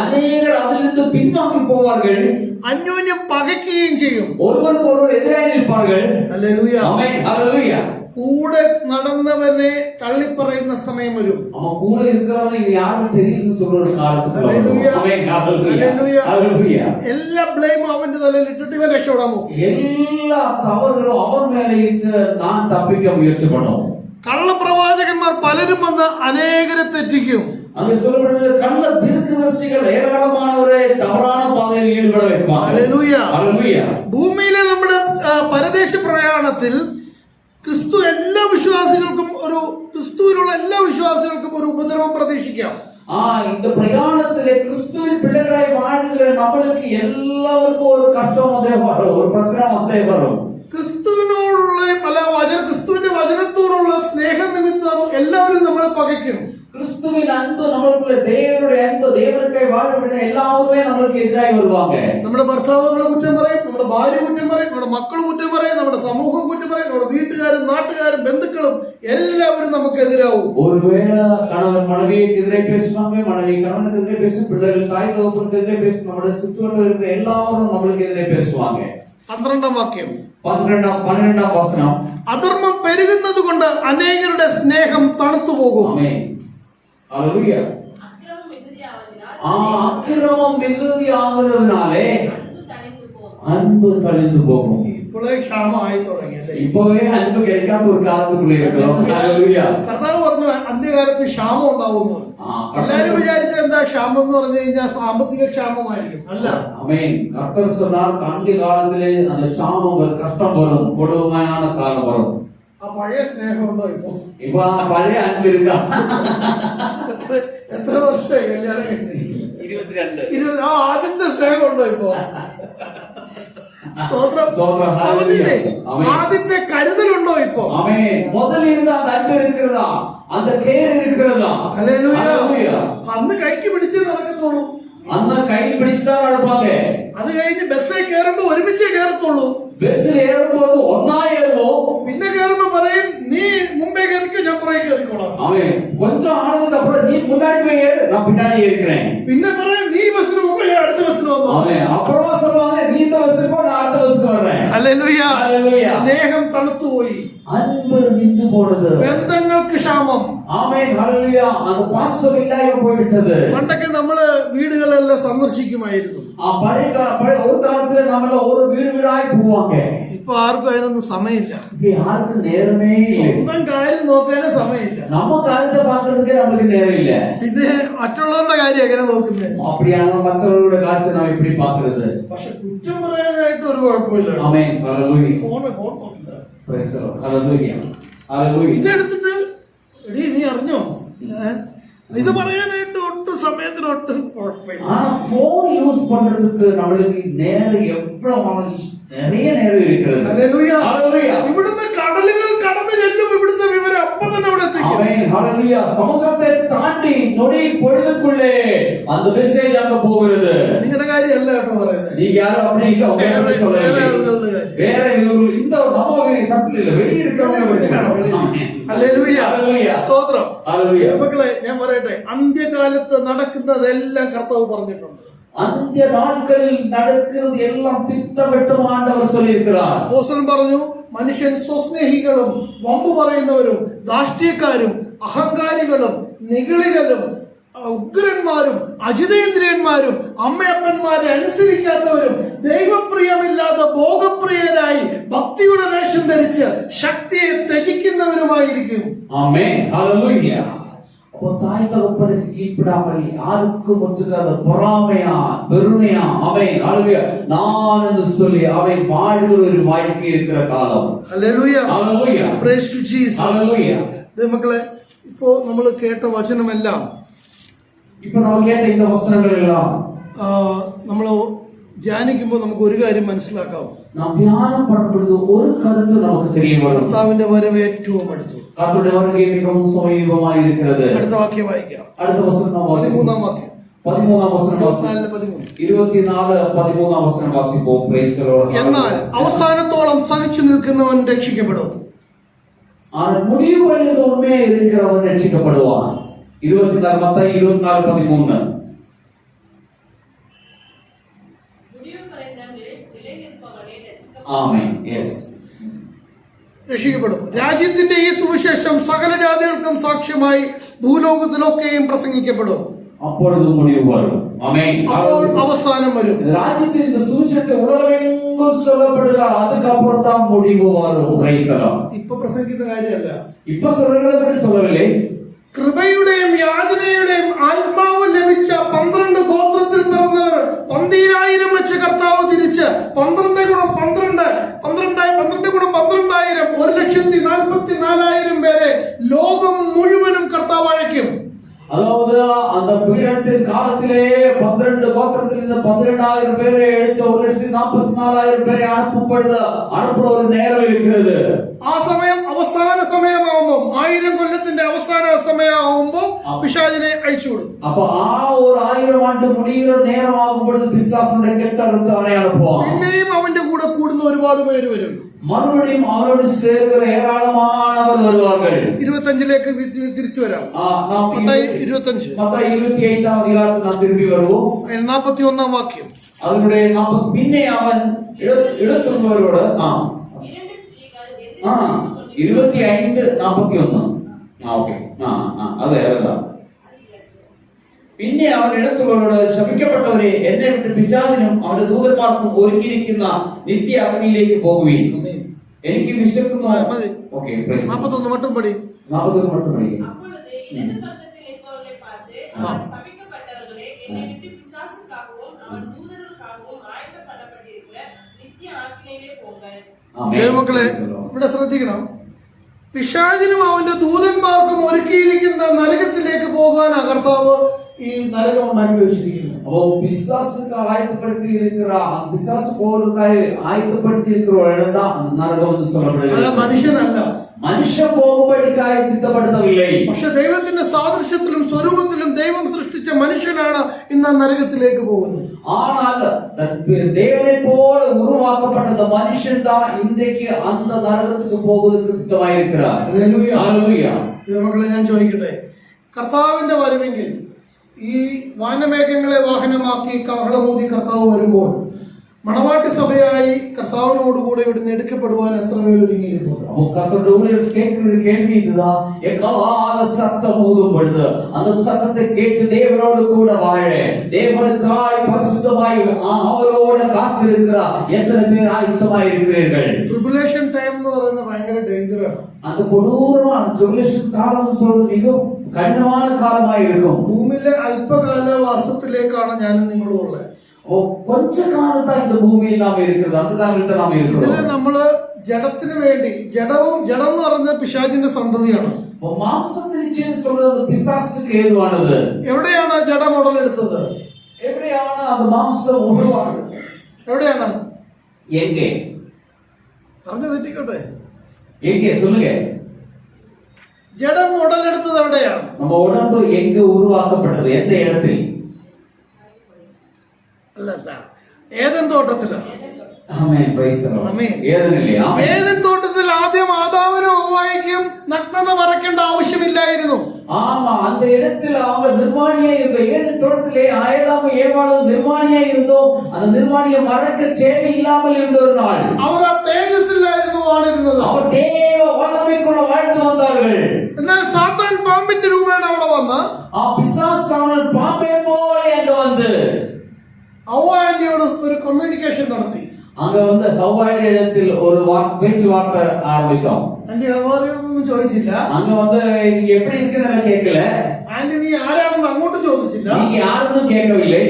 அநேகர் அதிலிருந்து பின்வாங்கி போவார்கள், അന്യോന്യം പകയ്ക്കുകയും ചെയ്യും. ஒருவருக்கு ஒருவர் எதிராக இருப்பார்கள். ഹല്ലേലൂയ. ஆமென், ஹalleluya. കൂടെ നടന്നവനെ തള്ളിപ്പറയുന്ന സമയം വരും. அவன் கூட இருக்கிறவன் இங்க யாரும் தெரியுதுன்னு சொல்ற ஒரு காலத்துக்கு ഹല്ലേലൂയ. ஆமென், ஹalleluya, ഹല്ലേലൂയ. ஹalleluya. എല്ലാ ബ്ലെയിമും അവന്റെ തലയിൽ ഇട്ടിട്ട് ഇവൻ രക്ഷപ്പെടാൻ നോക്കും. எல்லா தவறுகளும் அவன் மேல இட்டு நான் தப்பிக்க முயற்சி பண்ணுவோம். കള്ളപ്രവാചകന്മാർ പലരും വന്ന് അനേകരെ തെറ്റിക്കും. அங்க சொல்லப்படுறது கள்ள தீர்க்கதரிசிகள் ஏராளமானவரை தவறான பாதையில் ஈடுபட வைப்பாங்க. ഹല്ലേലൂയ. ஹalleluya. ഭൂമിയിലെ നമ്മുടെ പരദേശ പ്രയാണത്തിൽ എല്ലാ വിശ്വാസികൾക്കും ക്രിസ്തുവിലുള്ള എല്ലാ വിശ്വാസികൾക്കും ഒരു ഉപദ്രവം പ്രതീക്ഷിക്കാം. இந்த பிரயாணத்திலே கிறிஸ்துவின் பிள்ளைகளாய் வாழ்கிற நம்மளுக்கு எல்லாருக்கும் ஒரு கஷ்டம் வந்தே வரும், ஒரு பிரச்சனை வந்தே வரும். ക്രിസ്തുവിനോടുള്ള ക്രിസ്തുവിന്റെ വചനത്തോടുള്ള സ്നേഹനിമിത്തം എല്ലാവരും നമ്മളെ പകയ്ക്കും. கிறிஸ்துவின் அன்பு நம்மளுக்குள்ள, தேவனுடைய அன்பு, தேவனுக்காய் வாழ விட எல்லாருமே நம்மளுக்கு எதிராக வருவாங்க. നമ്മുടെ ഭർത്താവ് നമ്മളെ കുറ്റം പറയും, നമ്മുടെ ഭാര്യ കുറ്റം പറയും, നമ്മുടെ മക്കൾ കുറ്റം പറയും, നമ്മുടെ സമൂഹം കുറ്റം പറയും, നമ്മുടെ വീട്ടുകാരും നാട്ടുകാരും ബന്ധുക്കളും എല്ലാവരും നമുക്ക് എതിരാവും. ஒருவேளை கணவன் மனைவிக்கு எதிரே பேசுவாங்க, மனைவி கணவனுக்கு எதிரே பேசும், பிள்ளைகள் தாய் தகப்பனுக்கு எதிரே பேசும், நம்முடைய சுற்றுவட்டம் இருக்கிற எல்லாரும் நம்மளுக்கு எதிரே பேசுவாங்க. 12-ാം വാക്യം, 12-ാം വചനം. അധർമ്മം പെരുകുന്നത് കൊണ്ട് അനേകരുടെ സ്നേഹം തണുത്തു പോകും. ஆமென், ஹalleluya. அக்கிரமம் மிகுதியாவதினால் அக்கிரமம் மிகுதி ஆகுறதுனாலே அன்பு தணிந்து போகும். அன்பு தணிந்து போகும். ഇപ്പോഴേ ക്ഷാമമായി തുടങ്ങിയല്ലേ? இப்பவே அன்பு கிடைக்காத ஒரு காலத்துக்குள்ள இருக்கிறோம். ஹalleluya. കർത്താവ് പറഞ്ഞു അന്ത്യകാലത്ത് ക്ഷാമം ഉണ്ടാവുന്നു. എല്ലാരും വിചാരിച്ചത് എന്താ ക്ഷാമം എന്ന് പറഞ്ഞു കഴിഞ്ഞാൽ സാമ്പത്തിക ക്ഷാമമായിരിക്കും. അല്ല. ஆமென். கர்த்தர் சொன்னார், அந்திய காலத்திலே அந்த ക്ഷാമம் வரும், கஷ்டம் வரும், கொடுமையான காலம் வரும். ആ പഴയ സ്നേഹം ഉണ്ടോ ഇപ്പൊ? இப்ப பழைய அன்பு இருக்கா? എത്ര വർഷമായി കല്യാണം കഴിഞ്ഞിട്ട്? 22. ആദ്യത്തെ സ്നേഹം ഉണ്ടോ ഇപ്പൊ? സ്തോത്രം. ஸ்தோத்திரம், പറഞ്ഞില്ലേ? ஹalleluya. ஆமென். ആദ്യത്തെ കരുതലുണ്ടോ ഇപ്പൊ? ஆமென். முதல்ல இருந்த அந்த அன்பு இருக்கிறதா? அந்த கேர் இருக்கிறதா? ഹല്ലേലൂയ. ஹalleluya. അന്ന് കൈക്ക് പിടിച്ചേ നടക്കത്തുള്ളൂ. அண்ணா கை பிடிச்சுதான் நடப்பாங்க. അത് കഴിഞ്ഞ് ബസ്സിൽ കയറുമ്പോ ഒരുമിച്ചേ കയറത്തുള്ളൂ. பஸ்ல ஏறும்போது ஒன்னா ஏறுவோம். പിന്നെ കയറുമ്പോ പറയും, നീ മുമ്പേ കയറിക്കോ, ഞാൻ പുറകെ കയറിക്കോളാം. அவன் கொஞ்சம் ஆனதுக்கு அப்புறம் நீ முன்னாடி போய் ஏறு, நான் பின்னாடி இருக்கிறேன். പിന്നെ പറയും, നീ ബസ്സിന് പോകുമ്പോ ഞാൻ അടുത്ത ബസ്സിന് വന്നു. அவன் அப்புறமா சொல்லுவாங்க, நீ இந்த பஸ்ல போ, நான் அடுத்த பஸ்க்கு வர்றேன். ഹല്ലേലൂയ. ஹalleluya. സ്നേഹം തണുത്തുപോയി. அன்பு நின்று போனது. ബന്ധങ്ങൾക്ക് ക്ഷാമം. ஆமென், ஹalleluya. அந்த பாசம் இல்லாம போய்விட்டது. പണ്ടൊക്കെ നമ്മള് വീടുകളെല്ലാം സന്ദർശിക്കുമായിരുന്നു. பழைய ஒரு காலத்துல நம்மள ஒரு வீடு வீடாய் போவாங்க. ഇപ്പൊ ആർക്കും അതിനൊന്നും സമയമില്ല. இப்ப யாருக்கு நேரமே இல்லை. സ്വന്തം കാര്യം നോക്കാനേ സമയമില്ല. நம்ம காரியத்தை பாக்குறதுக்கே நமக்கு நேரம் இல்ல. പിന്നെ മറ്റുള്ളവരുടെ കാര്യം എങ്ങനെ നോക്കുന്നത്? அப்படியான மற்றவர்களுடைய காரியத்தை நாம் எப்படி பாக்குறது? പക്ഷെ കുറ്റം പറയാനായിട്ട് ഒരു കുഴപ്പമില്ല. ஆமென், ஹalleluya. ഫോൺ നോക്കില്ല. Praise the Lord. Hallelujah. Hallelujah. ഇതെടുത്തിട്ട് എടീ നീ അറിഞ്ഞോ, ഇത് പറയാനായിട്ട് ഒട്ടും സമയത്തിന് ഒട്ടും കുഴപ്പമില്ല. ஆனா போன் யூஸ் பண்றதுக்கு நம்மளுக்கு நேரம் எவ்வளவு நிறைய நேரம் இருக்கிறது. ഹല്ലേലൂയ. Hallelujah. ഇവിടുന്ന് കടലുകൾ കടന്നു ചെല്ലും, ഇവിടുത്തെ വിവരം അപ്പൊ തന്നെ അവിടെ എത്തിക്കും. ஆமென், ஹalleluya. சமுத்திரத்தை தாண்டி நொடி பொழுதுக்குள்ளே அந்த மெசேஜ் அங்க போகிறது. നിങ്ങളുടെ കാര്യമല്ല കേട്ടോ പറയുന്നത്. நீங்க யாரும் அப்படி இல்ல, உங்க വേറെ சொல்லல. ആളുകളുടെ കാര്യം. வேற இவர்கள் இந்த நம்ம சர்ச்சில் இல்ல, வெளிய இருக்கிறவங்க பேசுறாங்க. ഹല്ലേലൂയ. ഹല്ലേലൂയ. സ്തോത്രം. ഹല്ലേലൂയ. മക്കളെ ഞാൻ പറയട്ടെ, അന്ത്യകാലത്ത് നടക്കുന്നതെല്ലാം കർത്താവ് പറഞ്ഞിട്ടുണ്ട്. അന്ത്യ നാட்களில் നടക്കുന്നത് എല്ലാം തിട്ടവട്ടം ആണ്ടവർ சொல்லியிருக்கிறார். അപ്പോസ്തലൻ പറഞ്ഞു, മനുഷ്യൻ സ്വസ്നേഹികളും വമ്പു പറയുന്നവരും ധാർഷ്ട്യക്കാരും അഹങ്കാരികളും നിഗളികളും ഉഗ്രന്മാരും അജിതേന്ദ്രിയന്മാരും അമ്മയപ്പന്മാരെ അനുസരിക്കാത്തവരും ദൈവപ്രിയമില്ലാതെ ഭോഗപ്രിയരായി ഭക്തിയുടെ വേഷം ധരിച്ച് ശക്തിയെ ത്യജിക്കുന്നവരുമായിരിക്കും. ஆமென், ஹalleluya. அப்போ தாய் தகப்பனுக்கு கீழ்ப்படாமல் யாருக்கும் ஒத்துக்காத பொறாமையா பெருமையா அவன் ஹalleluya நான் என்று சொல்லி அவன் வாழ்கிற ஒரு வாழ்க்கை இருக்கிற காலம். ഹല്ലേലൂയ. ஹalleluya. Praise to Jesus. ஹalleluya. മക്കളെ, ഇപ്പോ നമ്മൾ കേട്ട വചനമെല്ലാം இப்ப நம்ம கேட்ட இந்த வசனங்கள் எல்லாம் നമ്മൾ ധ്യാനിക്കുമ്പോൾ നമുക്ക് ഒരു കാര്യം മനസ്സിലാക്കാം. நாம் தியானம் பண்ணும்போது ஒரு கருத்து நமக்கு தெரிய வரும். കർത്താവിന്റെ വരവ് ഏറ്റവും അടുത്തു. கர்த்தருடைய வருகை மிகவும் சமீபமாய் இருக்கிறது. അടുത്ത വാക്യം വായിക്കാം. അടുത്ത വചനം നാം വായിക്കാം. 13-ാം വാക്യം. 13-ാം വചനം വായിക്കാം. 24-13 വചനം വായിക്കുമ്പോൾ പ്രൈസ് ദി ലോർഡ്. എന്നാൽ അവസാനത്തോളം സഹിച്ചു നിൽക്കുന്നവൻ രക്ഷിക്കപ്പെടും. ஆனால் முடிவு வரையில் உண்மையா இருக்கிறவன் ரட்சிக்கப்படுவான். 24 மத்தாയി 24:13. ആമേൻ. യെസ്, രക്ഷിക്കപ്പെടും. രാജ്യത്തിന്റെ ഈ സുവിശേഷം സകല ജാതികൾക്കും സാക്ഷ്യമായി ഭൂലോകത്തിലൊക്കെയും പ്രസംഗിക്കപ്പെടും. அப்பொழுது முடிவு வரும். ஆமென். അപ്പോൾ അവസാനം വരും. ராஜ்யத்தின் இந்த சுவிசேஷத்தை உலகெங்கும் சொல்லப்படுதா, அதுக்கு அப்புறம் தான் முடிவு வரும். Praise the lord. ഇപ്പൊ പ്രസംഗിക്കുന്ന കാര്യമല്ല, இப்ப சொல்றத பத்தி சொல்லவில்லை. കൃപയുടെയും യാചനയുടെയും ആത്മാവ് ലഭിച്ച 12 ഗോത്രത്തിൽ പിറന്നവർ 12,000 വെച്ച് കർത്താവ് തിരിച്ച് 12 ഗുണം 12 ഗുണം 12,000 1,44,000 പേരെ ലോകം മുഴുവനും കർത്താവ് അയക്കും. அதாவது அந்த பீடத்தின் காலத்திலே 12 கோத்திரத்தில் இந்த 12,000 பேரை எடுத்து 1,44,000 பேரை அனுப்புற ஒரு நேரம் இருக்கிறது. ആ സമയം അവസാന സമയമാവുമ്പോൾ 1000 കൊല്ലത്തിന്റെ അവസാന സമയമാവുമ്പോൾ പിശാചിനെ അയച്ചുവിടും. അപ്പൊ ആ ഒരു 1000 ആണ്ട് முடிகிற நேரம் ആകുമ്പോൾ പിശാചിന്റെ കെട്ടറുത്ത് അവനെ അனுப்புவான். പിന്നെയും അവന്റെ കൂടെ കൂടുന്ന ഒരുപാട് പേര് വരും. மறுபடியும் அவரோடு சேர்கிற ஏராளமானவர் வருவார்கள். 25ലേക്ക് തിരിച്ചു വരാം. മത്തായി 25. മത്തായി 25-ാം അധ്യായത്തിൽ നാം തിരുമ്പി വരുമ്പോൾ 41-ാം വാക്യം. അതിലൂടെ പിന്നെ അവൻ എടുത്തുള്ളവരോട് 25:41. ഓക്കെ, അതെ അതാ. പിന്നെ അവൻ എടുത്തുള്ളവരോട്, ശപിക്കപ്പെട്ടവരെ, എന്നെ വിട്ട് പിശാചിനും അവന്റെ ദൂതന്മാർക്കും ഒരുക്കിയിരിക്കുന്ന നിത്യ അഗ്നിയിലേക്ക് പോകുവീൻ. എനിക്ക് വിശക്കുന്നു. ഓക്കെ, 41 மட்டும் படி. 41 மட்டுം പടി. அப்பொழுது இடது பக்கத்தில் இருப்பவர்களை பார்த்து, அவர் சபிக்கப்பட்டவர்களே, என்னை விட்டு பிசாசுக்காகவும் அவன் தூதர்களுக்காகவும் ஆயத்தம் பண்ணப்பட்டிருக்கிற நித்திய ஆக்கினையிலே போங்கள். ദൈവമക്കളെ ഇവിടെ ശ്രദ്ധിക്കണം. പിശാചിനും അവന്റെ ദൂതന്മാർക്കും ഒരുക്കിയിരിക്കുന്ന നരകത്തിലേക്ക് പോകാൻ കർത്താവ് ഈ നരകം ഉണ്ടാക്കി വെച്ചിരിക്കുന്നു. அப்போ பிசாசுக்கு ஆயத்தப்படுத்தி இருக்கிறார். பிசாசு போறதுக்காக ஆயத்தப்படுத்தி இருக்கிற இடம் தான் நரகம் என்று சொல்லப்படுகிறது. മനുഷ്യനല്ല, മനുഷ്യൻ പോകുമ്പോഴേക്കായി സിദ്ധപ്പെടുത്തവില്ലേ. പക്ഷെ ദൈവത്തിന്റെ സാദൃശ്യത്തിലും സ്വരൂപത്തിലും ദൈവം സൃഷ്ടിച്ച മനുഷ്യനാണ് ഇന്ന് നരകത്തിലേക്ക് പോകുന്നത്. ஆனால் தேவனை போல உருவாக்கப்பட்ட மனுஷன் தான் இன்றைக்கு அந்த நரகத்துக்கு போவதற்கு சித்தமாய் இருக்கிறார். ஹalleluya. ദൈവമക്കളെ ഞാൻ ചോദിക്കട്ടെ, കർത്താവിന്റെ വരവെങ്കിൽ ഈ വാനമേഘങ്ങളെ വാഹനമാക്കി കാഹളമൂതി കർത്താവ് വരുമ്പോൾ മണവാട്ടി സഭയായി കർത്താവിനോടുകൂടെ ഇവിടുന്ന് എടുക്കപ്പെടുവാൻ എത്ര പേർ ഒരുങ്ങിയിരിക്കുന്നു? கேள்வி இதுதான். எக்கால சத்தம் ஊதும் பொழுது அந்த சத்தத்தை கேட்டு தேவனோடு கூட வாழ, தேவனுக்காய் பரிசுத்தமாய் அவரோட காத்திருக்கிறார் எத்தனை பேர் ஆயத்தமாய் இருக்கிறீர்கள்? ട്രിബുലേഷൻ ടൈം എന്ന് പറയുന്നത് ഭയങ്കര ഡേഞ്ചറാണ്. அந்த கொடூரமான ട്രിബുലേഷൻ காலம் சொல்றது மிகவும் കഠിനമായ കാലമായി இருக்கும். ഭൂമിയിലെ അല്പകാല വാസത്തിലേക്കാണ് ഞാനും നിങ്ങളും ഉള്ളത്. கொஞ்ச காலம் தான் இந்த பூமியில் நாம இருக்கிறது. அந்த காலத்தில் நாம இருக்கிறோம். ഇതില് നമ്മള് ജഡത്തിന് വേണ്ടി, ജഡം എന്ന് പറയുന്നത് പിശാചിന്റെ സന്തതിയാണ്. മാംസത്തിന് சொல்றது பிசாசுக்கு ஏதுவானது. എവിടെയാണ് ജഡം ഉടലെടുത്തത്? എവിടെയാണ് അത് മാംസം ഉടവാണ്? എവിടെയാണ്? എங்கே? പറഞ്ഞു തെറ്റിക്കട്ടെ. എங்கே சொல்லுங்க. ജഡം ഉടലെടുത്തത് എവിടെയാണ്? நம்ம உடம்பு எங்க உருவாக்கப்பட்டது? எந்த இடத்தில்? അല്ല, ഏദൻ തോട്ടത്തിലാണ്. ആമേൻ, പ്രൈസ് ദി ലോർഡ്. ആമേൻ. ഏദനില്ലേ? ആമേൻ. ഏദൻ തോട്ടത്തിൽ ആദ്യം ആദാമിനും ഹവ്വായ്ക്കും നഗ്നത മറക്കേണ്ട ആവശ്യമില്ലായിരുന്നു. ஆமா, அந்த இடத்துல அவங்க நிர்வாணியா இருந்த ஏதேன் தோட்டத்திலே ஆதாமும் ஏவாளும் நிர்வாணியா இருந்தோம். அந்த நிர்வாணியை மறக்க தேவை இல்லாமல் இருந்த ஒரு நாள். അവർ ആ തേജസ്സിലായിരുന്നു വാണിരുന്നത്. അവർ தேவ வல்லமைக்குள்ள வாழ்ந்து வந்தார்கள். എന്നാൽ സാത്താൻ പാമ്പിന്റെ രൂപേണ അവിടെ വന്ന് പിശാചാണ് പാമ്പെ പോലെ അங்க வந்து ഹവ്വായോട് ഒരു കമ്മ്യൂണിക്കേഷൻ നടത്തി. அங்க வந்து ஹவ்வாயின் இடத்தில் ஒரு பேச்சுவார்த்தை ஆரம்பித்தோம். ആന്റി ഹവ്വായൊന്നും ചോദിച്ചില്ല. அங்க வந்து நீங்க எப்படி இருக்கீங்கன்னு கேட்கல. ആന്റി നീ ആരാണെന്ന് അങ്ങോട്ടും ചോദിച്ചില്ല. நீங்க யாருன்னு கேட்கவில்லை.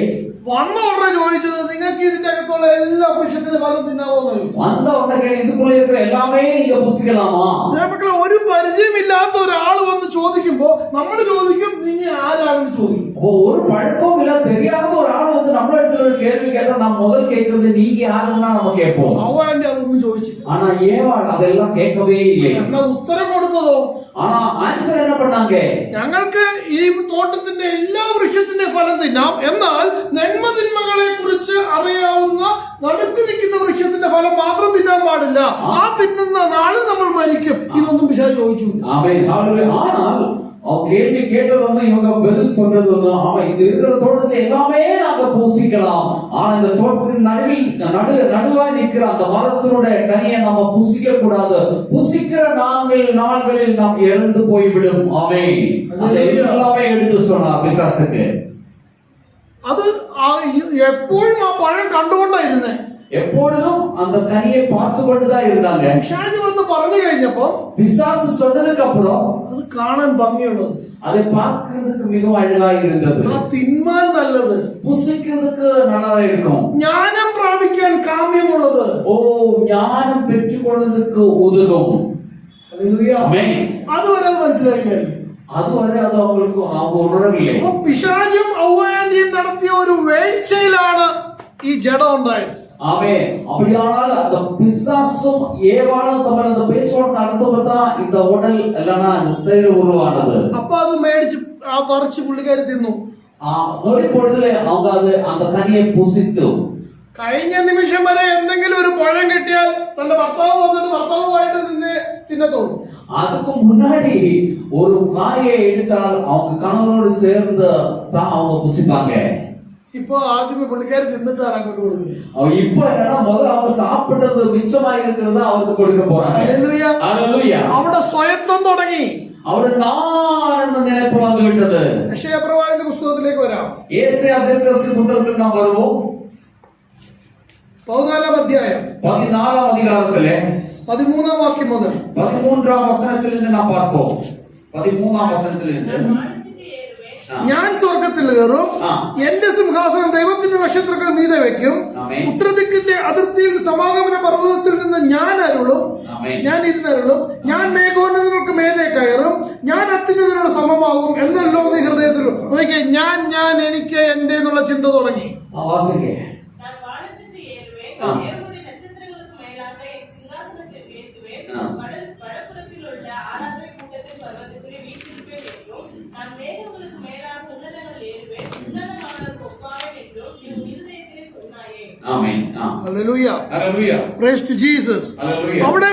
വന്ന ഉടനെ ചോദിച്ചത് നിങ്ങൾക്ക് ഇതിന്റെ അകത്തുള്ള എല്ലാ വൃക്ഷത്തിന്റെ ഫലം തിന്നാവോ എന്ന് ചോദിച്ചു. வந்த உடனே இதுக்குள்ள இருக்கிற எல்லாமே நீங்க புசிக்கலாமா? മക്കളെ, ഒരു പരിചയമില്ലാത്ത ഒരാൾ വന്ന് ചോദിക്കുമ്പോ നമ്മൾ ചോദിക്കും നീ ആരാണെന്ന് ചോദിക്കും. அப்போ ஒரு பழக்கம் இல்ல தெரியாத ஒரு ஆள் வந்து நம்ம இடத்துல ஒரு கேள்வி கேட்டா நம்ம முதல் கேட்கறது நீங்க யாருன்னா நம்ம கேட்போம். അവന്റെ അതൊന്നും ചോദിച്ചില്ല. ஆனா ஏவாள் அதெல்லாம் கேட்கவே இல்லை. എന്നാ ഉത്തരം കൊടുത്തതോ? ஆனா ஆன்சர் என்ன பண்ணாங்க? ഞങ്ങൾക്ക് ഈ തോട്ടത്തിന്റെ എല്ലാ വൃക്ഷത്തിന്റെ ഫലം തിന്നാം, എന്നാൽ നന്മതിന്മകളെ കുറിച്ച് അറിയാവുന്ന നടുക്ക് നിൽക്കുന്ന വൃക്ഷത്തിന്റെ ഫലം മാത്രം തിന്നാൻ പാടില്ല. ആ തിന്നുന്ന നാളിൽ നമ്മൾ മരിക്കും. ഇതൊന്നും പിശാച് ചോദിച്ചു. ஆமென். ஆனால் அவன் கேள்வி கேட்டது வந்து இவங்க பதில் சொல்றது வந்து அவன் இது இருக்கிற தோட்டத்துல எல்லாமே நாங்க பூசிக்கலாம், ஆனா இந்த தோட்டத்தின் நடுவாய் நிற்கிற அந்த மரத்தினுடைய கனியை நம்ம புசிக்க கூடாது, புசிக்கிற நாள்களில் நாம் இறந்து போய்விடும். ஆமென். அதை எல்லாமே எடுத்து சொன்னார் பிசாசுக்கு. അത് എപ്പോഴും ആ പഴം കണ്ടുകൊണ്ടായിരുന്നേ, எப்பொழுதும் அந்த கனியை பார்த்து கொண்டுதான் இருந்தாங்க. പിശാച് വന്ന് പറഞ്ഞു കഴിഞ്ഞപ്പോ பிசாசு சொன்னதுக்கு அப்புறம் അത് കാണാൻ ഭംഗിയുള്ളത്, அதை பார்க்கிறதுக்கு மிகவும் அழகா இருந்தது, ആ തിന്മാൻ നല്ലത്, புசிக்கிறதுக்கு நல்லா இருக்கும், ஞானம் പ്രാപിക്കാൻ കാമ്യമുള്ളത്, ஓ ஞானம் பெற்றுக்கொள்வதற்கு உதவும். ഹല്ലേലൂയ. ஆமென். അതുവരെ അത് മനസ്സിലായില്ല. அதுவரை அது அவங்க உணரவில்லை. അപ്പൊ പിശാചും ഔവാന്റെയും നടത്തിയ ഒരു വീഴ്ചയിലാണ് ഈ ജഡം ഉണ്ടായത്. ஆமென். அப்படியானால் அந்த பிசாசும் ஏவாளும் தம்மில் அந்த பேச்சுவார்த்தை நடத்தும்போதுதான் இந்த உடல் இல்லைன்னா இந்த சரீரம் உருவானது. അപ്പൊ അത് മേടിച്ച് ആ പറിച്ച് പുള്ളിക്കാരി തിന്നു. പൊഴുതിലെ அவங்க அந்த கனியை புசித்து കഴിഞ്ഞ നിമിഷം വരെ എന്തെങ്കിലും ഒരു പഴം കിട്ടിയാൽ തന്റെ ഭർത്താവ് വന്നിട്ട് ഭർത്താവുമായിട്ട് തിന്നത്തോളൂ. அதுக்கு முன்னாடி ஒரு காயை எடுத்தால் அவங்க கணவனோடு சேர்ந்து தான் அவங்க புசிப்பாங்க. ഇപ്പൊ ആദ്യമേ പുള്ളിക്കാരി തിന്നിട്ടാണ് അങ്ങോട്ട് കൊടുക്കുന്നത്. இப்ப என்னன்னா முதல்ல அவங்க சாப்பிட்டது மிச்சமா இருக்கிறத அவருக்கு கொடுக்க போறாங்க. ഹല്ലേലൂയ. ஹல்லேலூயா. അവിടെ സ്വയത്വം തുടങ്ങി. അവിടെ நான் എന്ന நினைப்பு வந்து விட்டது. യെശയ്യാപ്രവാചകന്റെ പുസ്തകത്തിലേക്ക് വരാം. ஏசாயா தீர்க்கதரிசி புத்தகத்துக்கு நாம் வருவோம். 14-ാം അധ്യായം 14ஆம் அதிகாரத்திலே 13-ാം വാക്യം മുതൽ 13ஆம் வசனத்திலிருந்து நாம் பார்ப்போம். 13ஆம் வசனத்திலிருந்து வானத்துக்கு ஏறுவேன், ഞാൻ സ്വർഗത്തിൽ കയറും, എന്റെ സിംഹാസനം ദൈവത്തിന്റെ നക്ഷത്രങ്ങൾ മീതെ വെക്കും, ഉത്തരദിക്കിന്റെ അതിർത്തിയിൽ സമാഗമന പർവ്വതത്തിൽ നിന്ന് ഞാൻ ഇരുന്നരുളും, ഞാൻ മേഘോന്നതങ്ങൾക്ക് മേലെ കയറും, ഞാൻ അത്യുന്നതനോട് സമമാകും എന്നല്ലോ നീ ഹൃദയത്തിൽ നോക്കിയേ. ഞാൻ എനിക്ക് എന്റെ എന്നുള്ള ചിന്ത തുടങ്ങി. நான் வானத்துக்கு ஏறுவேன், தேவனுடைய நட்சத்திரங்களுக்கு மேலாக என் சிங்காசனத்தை உயர்த்துவேன், வடபுறத்தில் உள்ள ஆராதனை கூட்டத்தின் பர்வதத்திலே வீற்றிருப்பேன் என்றும், நான் மேகங்களுக்கு மேலாக உன்னதங்கள் ஏறுவேன், உன்னதமானவருக்கு ஒப்பாவேன் என்றும் என் இருதயத்திலே சொன்னாயே. ആമേൻ. ഹല്ലേലൂയ. ഹല്ലേലൂയ. Praise to Jesus. ഹല്ലേലൂയ. അവിടെ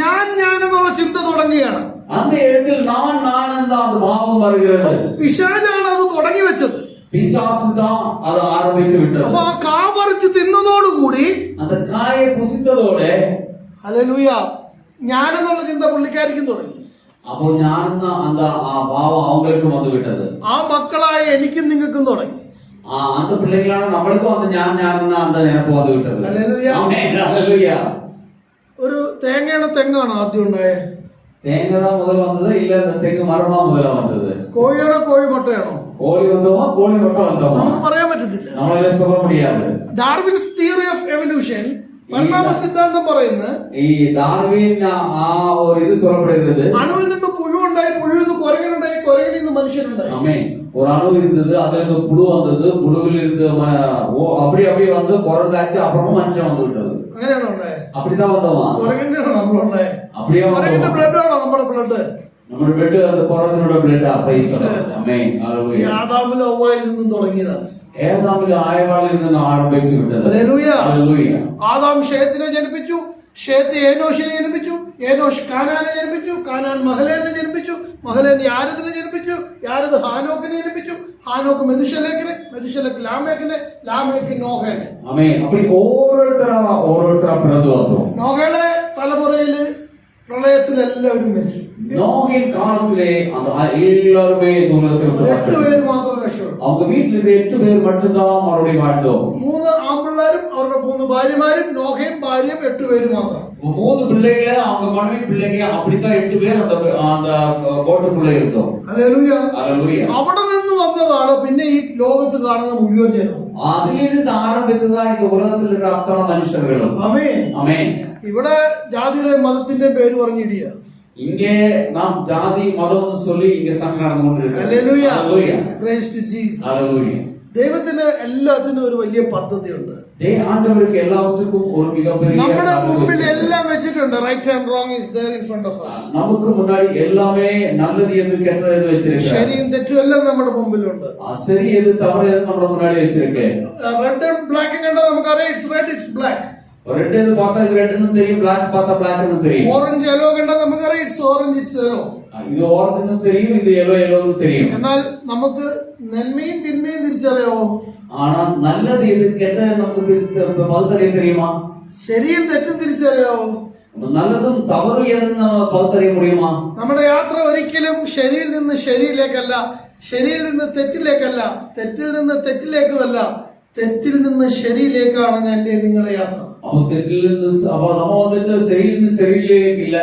ഞാൻ എന്നുള്ള ചിന്ത തുടങ്ങുകയാണ്. அந்த இடத்தில் நான் என்ற அந்த பாவம் வருகிறது. പിശാചാണ് അത് തുടങ്ങി വെച്ചത്. பிசாசு தான் அதை ஆரம்பித்து விட்டது. അപ്പൊ ആ കാ പറിച്ച് തിന്നതോടുകൂടി அந்த காயை புசித்ததோட ഹല്ലേലൂയ ഞാനെന്നുള്ള ചിന്ത പുള്ളിക്കാരിക്കും തുടങ്ങി. அப்போ ஞானம் அந்த பாவம் அவங்களுக்கும் வந்து விட்டது. ആ മക്കളായ എനിക്കും നിങ്ങൾക്കും തുടങ്ങി. அந்த பிள்ளைகளான நம்மளுக்கும் அந்த ஞானம் தான் அந்த நினைப்பு வந்து விட்டது. ഹല്ലേലൂയ. ஆமென். ஹல்லேலூயா. ഒരു തെങ്ങാണോ ആദ്യം ഉണ്ടായേ? தேங்காய் தான் முதல்ல வந்தது இல்ல இந்த தெங்கு மரமா முதல்ல வந்தது? കോഴിയാണോ കോഴി മുട്ടയാണോ? கோழி வந்தோமா கோழி மட்டும் வந்தோமா? നമുക്ക് പറയാൻ പറ്റത്തില്ല. നമ്മളെ சொல்ல முடியாது. ഡാർവിൻസ് തിയറി ഓഫ് എവല്യൂഷൻ പരിണാമ സിദ്ധാന്തം പറയുന്നത് ഈ ഡാർവിൻ ഒരു ഇത് சொல்லப்படுகிறது. അണുവിൽ നിന്ന് പുഴു ഉണ്ടായി, പുഴുവിൽ നിന്ന് കുരങ്ങനുണ്ടായി, കുരങ്ങിൽ നിന്ന് മനുഷ്യനുണ്ടായി. ஆமென். ஒரு அணு இருந்தது, அதுல இருந்து புழு வந்தது, புழுவில் இருந்து அப்படி வந்து குரங்காச்சு, அப்புறமா மனுஷன் வந்து விட்டது. അങ്ങനെയാണോ ഉണ്ടായത്? அப்படிதான் வந்தோமா? കുരങ്ങിന്റെയാണോ നമ്മളുണ്ടായത്? அப்படியே കുരങ്ങിന്റെ ബ്ലഡ് ആണോ നമ്മുടെ ബ്ലഡ്? നമ്മുടെ ബ്ലഡ് அந்த குரங்கனோட ബ്ലഡ് ஆமென். ஹல்லேலூயா. ആദാമിലും ഹവ്വായിൽ നിന്നും തുടങ്ങിയതാണ്. ഏദാമിലെ ആയവാളിൽ നിന്ന് ആരംഭിച്ചു വിട്ടത്. ഹല്ലേലൂയ. ഹല്ലേലൂയ. ആദാം ഷേത്തിനെ ജനിപ്പിച്ചു, ഷേത്ത് ഏനോഷിനെ ജനിപ്പിച്ചു, ഏനോഷ് കാനാനെ ജനിപ്പിച്ചു, കാനാൻ മഹലേനെ ജനിപ്പിച്ചു, മഹലേൻ യാരദിനെ ജനിപ്പിച്ചു, യാരദ് ഹാനോക്കിനെ ജനിപ്പിച്ചു, ഹാനോക്ക് മെതുശലേക്കിനെ, മെതുശലേക്ക് ലാമേക്കിനെ, ലാമേക്ക് നോഹേനെ. ആമേൻ. அப்படி ഓരോരുത്തരാ പിറന്നു വന്നു. നോഹയുടെ തലമുറയിൽ പ്രളയത്തിൽ എല്ലാവരും മരിച്ചു. நோகின் காலத்திலே அந்த எல்லாருமே தூரத்தில் 8 പേര് മാത്രം രക്ഷപ്പെട്ടു. அவங்க வீட்டில் 8 பேர் மட்டும்தான் மறுபடியும் வாழ்ந்தோம். 3 ആൺപിള്ളേരും അവരുടെ 3 ഭാര്യമാരും നോഹയും ഭാര്യയും 8 പേര് മാത്രം. 3 பிள்ளைகள அவங்க மனைவி பிள்ளைங்க அப்படிதான் 8 பேர் அந்த ബോട്ടുக்குள்ள இருந்தோம். ഹല്ലേലൂയ. ഹല്ലേലൂയ. അവിടെ നിന്ന് വന്നതാണ് പിന്നെ ഈ ലോകത്ത് കാണുന്ന മുഴുവൻ ജനവും. അതിലിருந்து ആരംഭിച്ചതാ இந்த உலகத்தில் இருக்கிற அத்தனை மனுஷர்களும். ആമേൻ. ആമേൻ. ഇവിടെ ജാതിയുടെ മതത്തിന്റെ പേര് പറഞ്ഞിടിയ. இங்கே நாம் ஜாதி மதம்னு சொல்லி இங்க சண்டை நடந்து கொண்டிருக்கிறது. Hallelujah. Hallelujah. Praise to Jesus. Hallelujah. ദൈവത്തിന് എല്ലാത്തിനും ഒരു വലിയ പദ്ധതിയുണ്ട്. ஆண்டவருக்கு எல்லாவற்றுக்கும் ஒரு மிகப்பெரிய നമ്മുടെ മുമ്പിൽ എല്ലാം വെച്ചിട്ടുണ്ട്. Right and wrong is there in front of us. நமக்கு முன்னாடி எல்லாமே நல்லது எது கெட்டது எது வச்சிருக்காரு. ശരിയും തെറ്റും എല്ലാം നമ്മുടെ മുമ്പിലുണ്ട്. சரி எது தவறு எது நம்ம முன்னாடி வச்சிருக்கு. റെഡ് ആൻഡ് ബ്ലാക്ക് കണ്ടാ നമുക്കറിയാം it's red it's black. Red எது பார்த்தா இது ரெட்னு தெரியும், பிளாக் பார்த்தா பிளாக்னு தெரியும். ഓറഞ്ച് യെല്ലോ കണ്ടാ നമുക്കറിയാം ഇറ്റ്സ് ഓറഞ്ച് ഇറ്റ്സ് യെല്ലോ. இது ഓറഞ്ച് தெரியும், இது യെല്ലോன்னு தெரியும். എന്നാൽ നമുക്ക് നന്മയും തിന്മയും തിരിച്ചറിയാവോ? ஆனா நல்லது எது கெட்டது நமக்கு பகுத்தறிய தெரியுமா? ശരിയും തെറ്റും തിരിച്ചറിയാവോ? நல்லதும் தவறு எதுன்னு நம்ம பகுத்தறிய முடியுமா? നമ്മുടെ യാത്ര ഒരിക്കലും ശരിയിൽ നിന്ന് ശരിയിലേക്കല്ല, ശരിയിൽ നിന്ന് തെറ്റിലേക്കല്ല, തെറ്റിൽ നിന്ന് തെറ്റിലേക്കുമല്ല, തെറ്റിൽ നിന്ന് ശരിയിലേക്കാണ് എന്റെ നിങ്ങളുടെ യാത്ര. அப்ப தெற்றிலிருந்து அப்ப நம்ம வந்துட்டு சரியிலிருந்து சரியிலேக்கு இல்ல,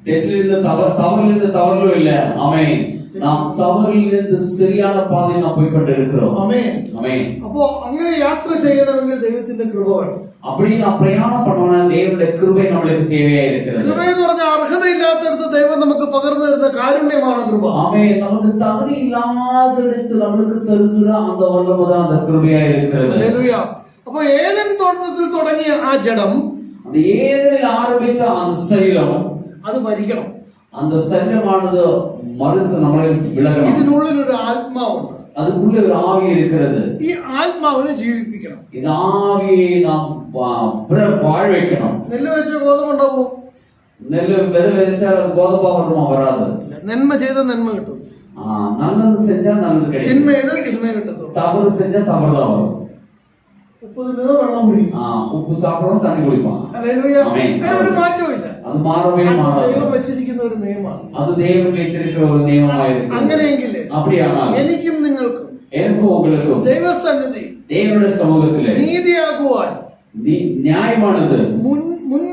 தெற்றிலிருந்து தவறிலிருந்து தவறும் இல்ல. ஆமென். நாம் தவறிலிருந்து சரியான பாதையில் நாம் போய் கொண்டிருக்கிறோம். ആമേൻ. ஆமென். അപ്പോ അങ്ങനെ യാത്ര ചെയ്യണമെങ്കിൽ ദൈവത്തിന്റെ കൃപ വേണം. அப்படி நாம் பிரயாணம் பண்ணோம்னா தேவனுடைய கிருபை நமக்கு தேவையா இருக்கிறது. കൃപ എന്ന് പറഞ്ഞാൽ അർഹതയില്ലാത്തടത്ത് ദൈവം നമുക്ക് പകർന്നു തരുന്ന കാരുണ്യമാണ് കൃപ. ஆமென். நமக்கு தகுதி இல்லாத இடத்தில் நமக்கு தருகிற அந்த வல்லமைதான் அந்த கிருபையா இருக்கிறது. ഹല്ലേലൂയ. അപ്പോ ഏദൻ തോട്ടത്തിൽ തുടങ്ങിയ ആ ജഡം, அந்த ஏதேனில் ஆரம்பித்த அந்த சரீரம், അത് മരിക്കണം. அந்த சரீரமானது மறுத்து நம்மளை விட்டு விலகணும். ഇതിനുള്ളിൽ ഒരു ആത്മാവുണ്ട്. அதுக்குள்ள ஒரு ஆவி இருக்கிறது. ഈ ആത്മാവിനെ ജീവിപ്പിക്കണം. இந்த ஆவியை நாம் வாழ வைக்கணும். നെല്ല് വെച്ച ഗോതമ്പുണ്ടാവൂ? நெல் விதை விதைச்சால் அது கோதம்பா வருமா? வராது. നന്മ ചെയ്ത നന്മ കിട്ടും, நல்லது செஞ்சா நல்லது கிடைக்கும், തിന്മ ചെയ്ത തിന്മ കിട്ടത്തുള്ളൂ. தவறு செஞ்சா தவறு தான் வரும். ഉപ്പ് തിന്നത് വെള്ളം കുടിക്കും. உப்பு சாப்பிடணும், தண்ணி குடிப்பான். ഹല്ലേലൂയ. ആമേൻ. അതിന് ഒരു മാറ്റവും ഇല്ല. அது மாறவே അത് மாறாது. ദൈവം വെച്ചിരിക്കുന്ന ഒരു നിയമമാണ്. அது தேவன் வைத்திருக்கிற ஒரு நியமமா இருக்கு. അങ്ങനെയെങ്കിൽ அப்படியானால் എനിക്കും നിങ്ങൾക്കും எனக்கும் உங்களுக்கும் ദൈവസന്നിധി தேவனுடைய சமூகத்திலே നീതിയാകുവാൻ நியாயமானது മുൻ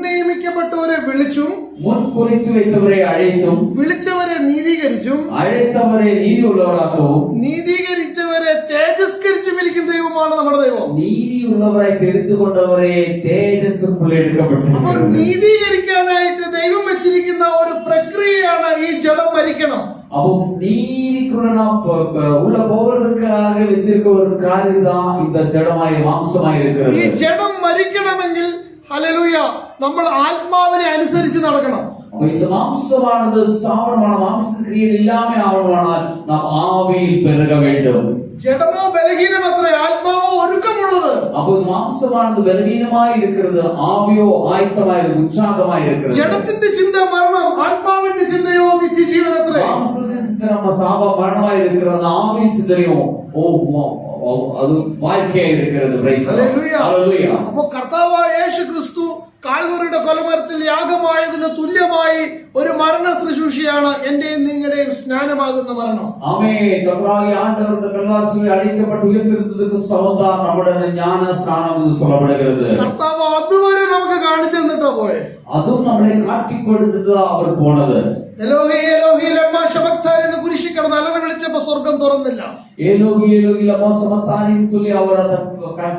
നിയമിക്കപ്പെട്ടവരെ വിളിച്ചും முன் குறித்து வைத்தவரை அழைத்தும் വിളിച്ചവരെ നീതീകരിച്ചും அழைத்தவரை நீதி உள்ளவராகவும் നീതീകരിച്ചവരെ തേജസ്കരിച്ചും ഇരിക്കുന്ന ദൈവമാണ് നമ്മുടെ ദൈവം. நீதி உள்ளவராய் தெரிந்து கொண்டவரை தேஜஸுக்குள் അപ്പോൾ எடுக்கப்பட்டிருக்கிறது. നീതീകരിക്കാനായിട്ട് ദൈവം വെച്ചിരിക്കുന്ന ഒരു പ്രക്രിയയാണ് ഈ ജഡം മരിക്കണം. அப்போ நீதிக்குள்ள நாம் உள்ள போவதற்காக வச்சிருக்க ஒரு காரியம் தான் இந்த ஜடமாய் மாம்சமாய் ഈ இருக்கிறது. ജഡം മരിക്കണമെങ്കിൽ ഹല്ലേലൂയ നമ്മൾ ആത്മാവിനെ അനുസരിച്ച് നടക്കണം. அப்ப இந்த மாம்சமானது சாவனமான மாம்ச கிரியை இல்லாம ஆவணமானால் நாம் ஆவியில் பெருக வேண்டும். ജഡമോ ബലഹീനമത്രേ, ആത്മാവോ ഒരുക്കമുള്ളത്. அப்போ மாம்சமானது பலவீனமாய் இருக்கிறது, ஆவியோ ஆயத்தமாய் இருக்கு, உற்சாகமாய் இருக்கிறது. ജഡത്തിന്റെ ചിന്ത മരണം, ആത്മാവിന്റെ ചിന്തയോ നിത്യജീവനത്രേ. மாம்சத்தின் சிந்தனை நம்ம சாப மரணமாய் இருக்கிறது, ஆவியின் சிந்தனையும் அது வாழ்க்கையா இருக்கிறது. ഹല്ലേലൂയ. ஹல்லேலூயா. അപ്പോ കർത്താവായ യേശു ക്രിസ്തു കാൽവറിയുടെ കൊലമരത്തിൽ യാഗമായതിന് തുല്യമായി ഒരു മരണ ശുശ്രൂഷയാണ് എന്റെയും നിങ്ങളുടെയും സ്നാനമാകുന്ന മരണം. ஆமென். கர்த்தராகிய ஆண்டவர் இந்த கல்வாரியில் அழைக்கப்பட்டு உயிர்த்தெழுந்ததுக்கு சமந்தான் நம்முடைய ஞான ஸ்நானம் என்று சொல்லப்படுகிறது. കർത്താവ് അതുവരെ നമുക്ക് കാണിച്ചു തന്നിട്ടാ പോയെ. அதுவும் நம்மளை காட்டி கொடுத்துட்டு அவர் போனது. എലോഹി എലോഹി ലമ്മാ ശബക്താൻ എന്ന് കുരിശിൽ കിടന്ന് അലറി വിളിച്ചപ്പോ സ്വർഗം തുറന്നില്ല. ஏலோகி ஏலோகி லமா சமத்தானின்னு சொல்லி அவர் அந்த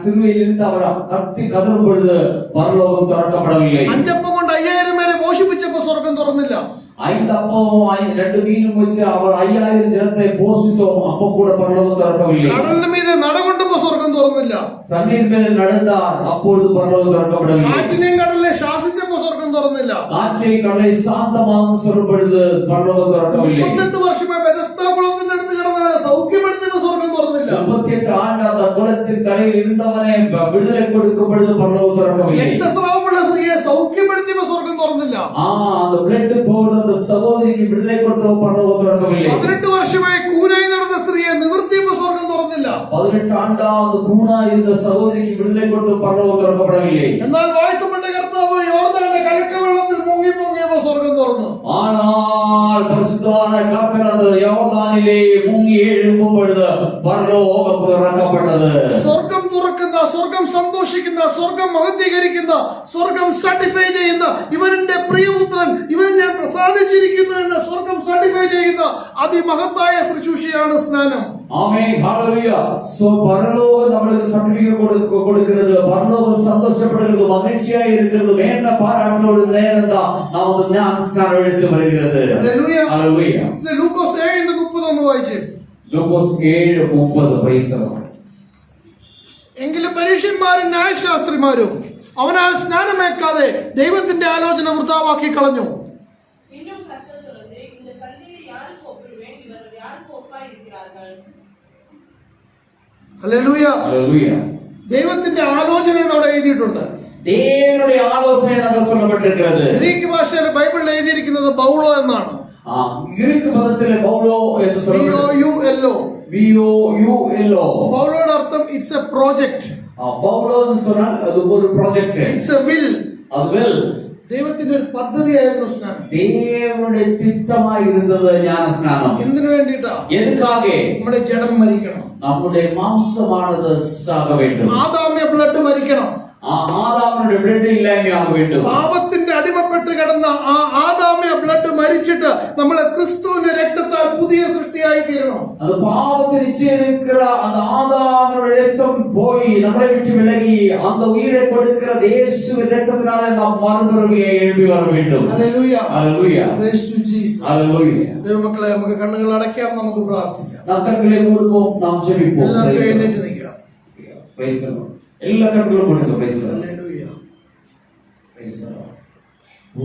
சிலுவையில் இருந்து அவர் கத்தி கதறும் பொழுது பரலோகம் திறக்கப்படவில்லை. 5 അപ്പം കൊണ്ട് 5000 പേരെ പോഷിപ്പിച്ചപ്പോ സ്വർഗം തുറന്നില്ല. 5 அப்பமும் 2 மீனும் வச்சு அவர் 5000 ஜனத்தை போஷித்தோம், அப்ப கூட பரலோகம் திறக்கவில்லை. കടലിന് മീതെ നടകൊണ്ടപ്പോ സ്വർഗം തുറന്നില്ല. தண்ணீர் மேல் நடந்தார், அப்பொழுது பரலோகம் திறக்கப்படவில்லை. കാറ്റിനെയും കടലിനെ ശാസിച്ചപ്പോ സ്വർഗം തുറന്നില്ല. காற்றை கடலை சாந்தமாக சொல்லும் பொழுது பரலோகம் திறக்கவில்லை. 38 വർഷമായി ബെഥസ്ദാ കുളത്തിന്റെ അടുത്ത് കിടന്നവരെ സൗഖ്യപ്പെടുത്തിയപ്പോ സ്വർഗം തുറന്നില്ല. 38 ஆண்டு அந்த குளத்தின் கரையில் இருந்தவனை விடுதலை கொடுக்கும் பொழுது பரலோகம் திறக்கவில்லை. രക്തസ്രാവമുള്ള സ്ത്രീയെ സൗഖ്യപ്പെടുത്തിയപ്പോ സ്വർഗം തുറന്നില്ല. அந்த பிளட் போடு அந்த சகோதரிக்கு விடுதலை கொடுத்த பரலோகம் திறக்கவில்லை. 18 വർഷമായി കൂനായി നടന്ന സ്ത്രീയെ നിവർത്തിയപ്പോ സ്വർഗം തുറന്നില്ല. 18 ஆண்டாவது கூனா இருந்த சகோதரிக்கு விடுதலை கொடுத்த பரலோகம் திறக்கப்படவில்லை. എന്നാൽ വാഴ്ത്തപ്പെട്ട കർത്താവ് യോർദാന്റെ കലക്കവെള്ളത്തിൽ മുങ്ങി പൊങ്ങിയപ്പോ സ്വർഗം തുറന്നു. ஆனால் பரிசுத்தமான கர்த்தர் அந்த யோர்தானிலே முங்கி எழும்பும் பொழுது பரலோகம் திறக்கப்பட்டது. സ്വർഗം തുറക്കുന്ന ഇഷ്ടപ്പെടുന്ന, സ്വർഗം സന്തോഷിക്കുന്ന, സ്വർഗം മഹത്വീകരിക്കുന്ന, സ്വർഗം സർട്ടിഫൈ ചെയ്യുന്ന, ഇവന്റെ പ്രിയപുത്രൻ, ഇവൻ ഞാൻ പ്രസാദിച്ചിരിക്കുന്നു എന്ന് സ്വർഗം സർട്ടിഫൈ ചെയ്യുന്ന അതിമഹത്തായ ശുശ്രൂഷയാണ് സ്നാനം. ஆமென், ஹalleluya. சோ பரலோகம் நமக்கு சர்டிபிகேட் கொடுக்கிறது, பரலோகம் சந்தோஷப்படுகிறது, மகிழ்ச்சியா இருக்கிறது, மேன்மை பாராட்டலோடு நேரம் தான் நமது ஞானஸ்நானம் எடுத்து வருகிறது. ഹല്ലേലൂയ. ஹalleluya. ഇത് ലൂക്കോസ് 7:30 ഒന്ന് വായിച്ചേ. ലൂക്കോസ് 7:30 പ്രൈസ് ദി ലോർഡ്. എങ്കിലും പരീക്ഷന്മാരും ന്യായശാസ്ത്രിമാരും അവനാൽ സ്നാനമേക്കാതെ ദൈവത്തിന്റെ ആലോചന വൃഥാവാക്കി കളഞ്ഞു. இன்னும் கர்த்தர் சொல்லுது, இந்த சந்ததியை யாருக்கு ஒப்பிடுவேன்? இவர்கள் யாருக்கு ஒப்பாய் இருக்கிறார்கள்? ഹല്ലേലൂയ. ഹല്ലേലൂയ. ദൈവത്തിന്റെ ആലോചന അവിടെ എഴുതിയിട്ടുണ്ട്. தேவனுடைய ஆலோசனை நமக்கு சொல்லப்பட்டிருக்கிறது. ഗ്രീക്ക് ഭാഷയിൽ ബൈബിളിൽ എഴുതിയിരിക്കുന്നത് ബൗളോ എന്നാണ്. ഗ്രീക്ക് പദത്തിലെ ബൗളോ എന്ന് BOULO. BOULO. ബൗളോയുടെ അർത്ഥം ഇറ്റ്സ് എ പ്രോജക്റ്റ്. ബൗളോ എന്ന് പറഞ്ഞാൽ അത് ഒരു പ്രോജക്റ്റ്. It's A will. അത് വിൽ. ദൈവത്തിന്റെ ഒരു പദ്ധതിയായിരുന്നു സ്നാനം. தேவனுடைய திட்டமாய் இருந்தது ஞானஸ்நானம். എന്തിനു വേണ്ടിയിട്ടാ? எதுக்காக? നമ്മുടെ ജഡം മരിക്കണം, நம்முடைய மாம்சமானது சாக வேண்டும், ആദാമ്യ ബ്ലഡ് മരിക്കണം, ஆதாமுடைய பிளட் இல்லாமையாக வேண்டும். പാപത്തിന്റെ അടിമപ്പെട്ട് കിടന്ന ആ ആദാമ്യ ബ്ലഡ് മരിച്ചിട്ട് നമ്മളെ ക്രിസ്തുവിന്റെ രക്തത്താൽ പുതിയ സൃഷ്ടിയായി തീരണം. அது பாவத்தை நிச்சயம் இருக்கிற அந்த ஆதாமுடைய ரத்தம் போய் நம்மளை விட்டு விலகி அந்த உயிரை கொடுக்கிற இயேசுவின் ரத்தத்தினால நாம் மறுபடியும் எழும்பி வர வேண்டும். Hallelujah. Hallelujah. Praise to Jesus. Hallelujah. ദൈവമക്കളെ, നമുക്ക് കണ്ണുകൾ അടയ്ക്കാം, നമുക്ക് പ്രാർത്ഥിക്കാം. நாம் கண்களை மூடுவோம், நாம் ஜெபிப்போம். എല്ലാവരും എഴുന്നേറ്റ് നിൽക്കാം. Praise the lord. எல்லா கண்களும் மூடுங்க. Praise the lord. Hallelujah. Praise the lord. O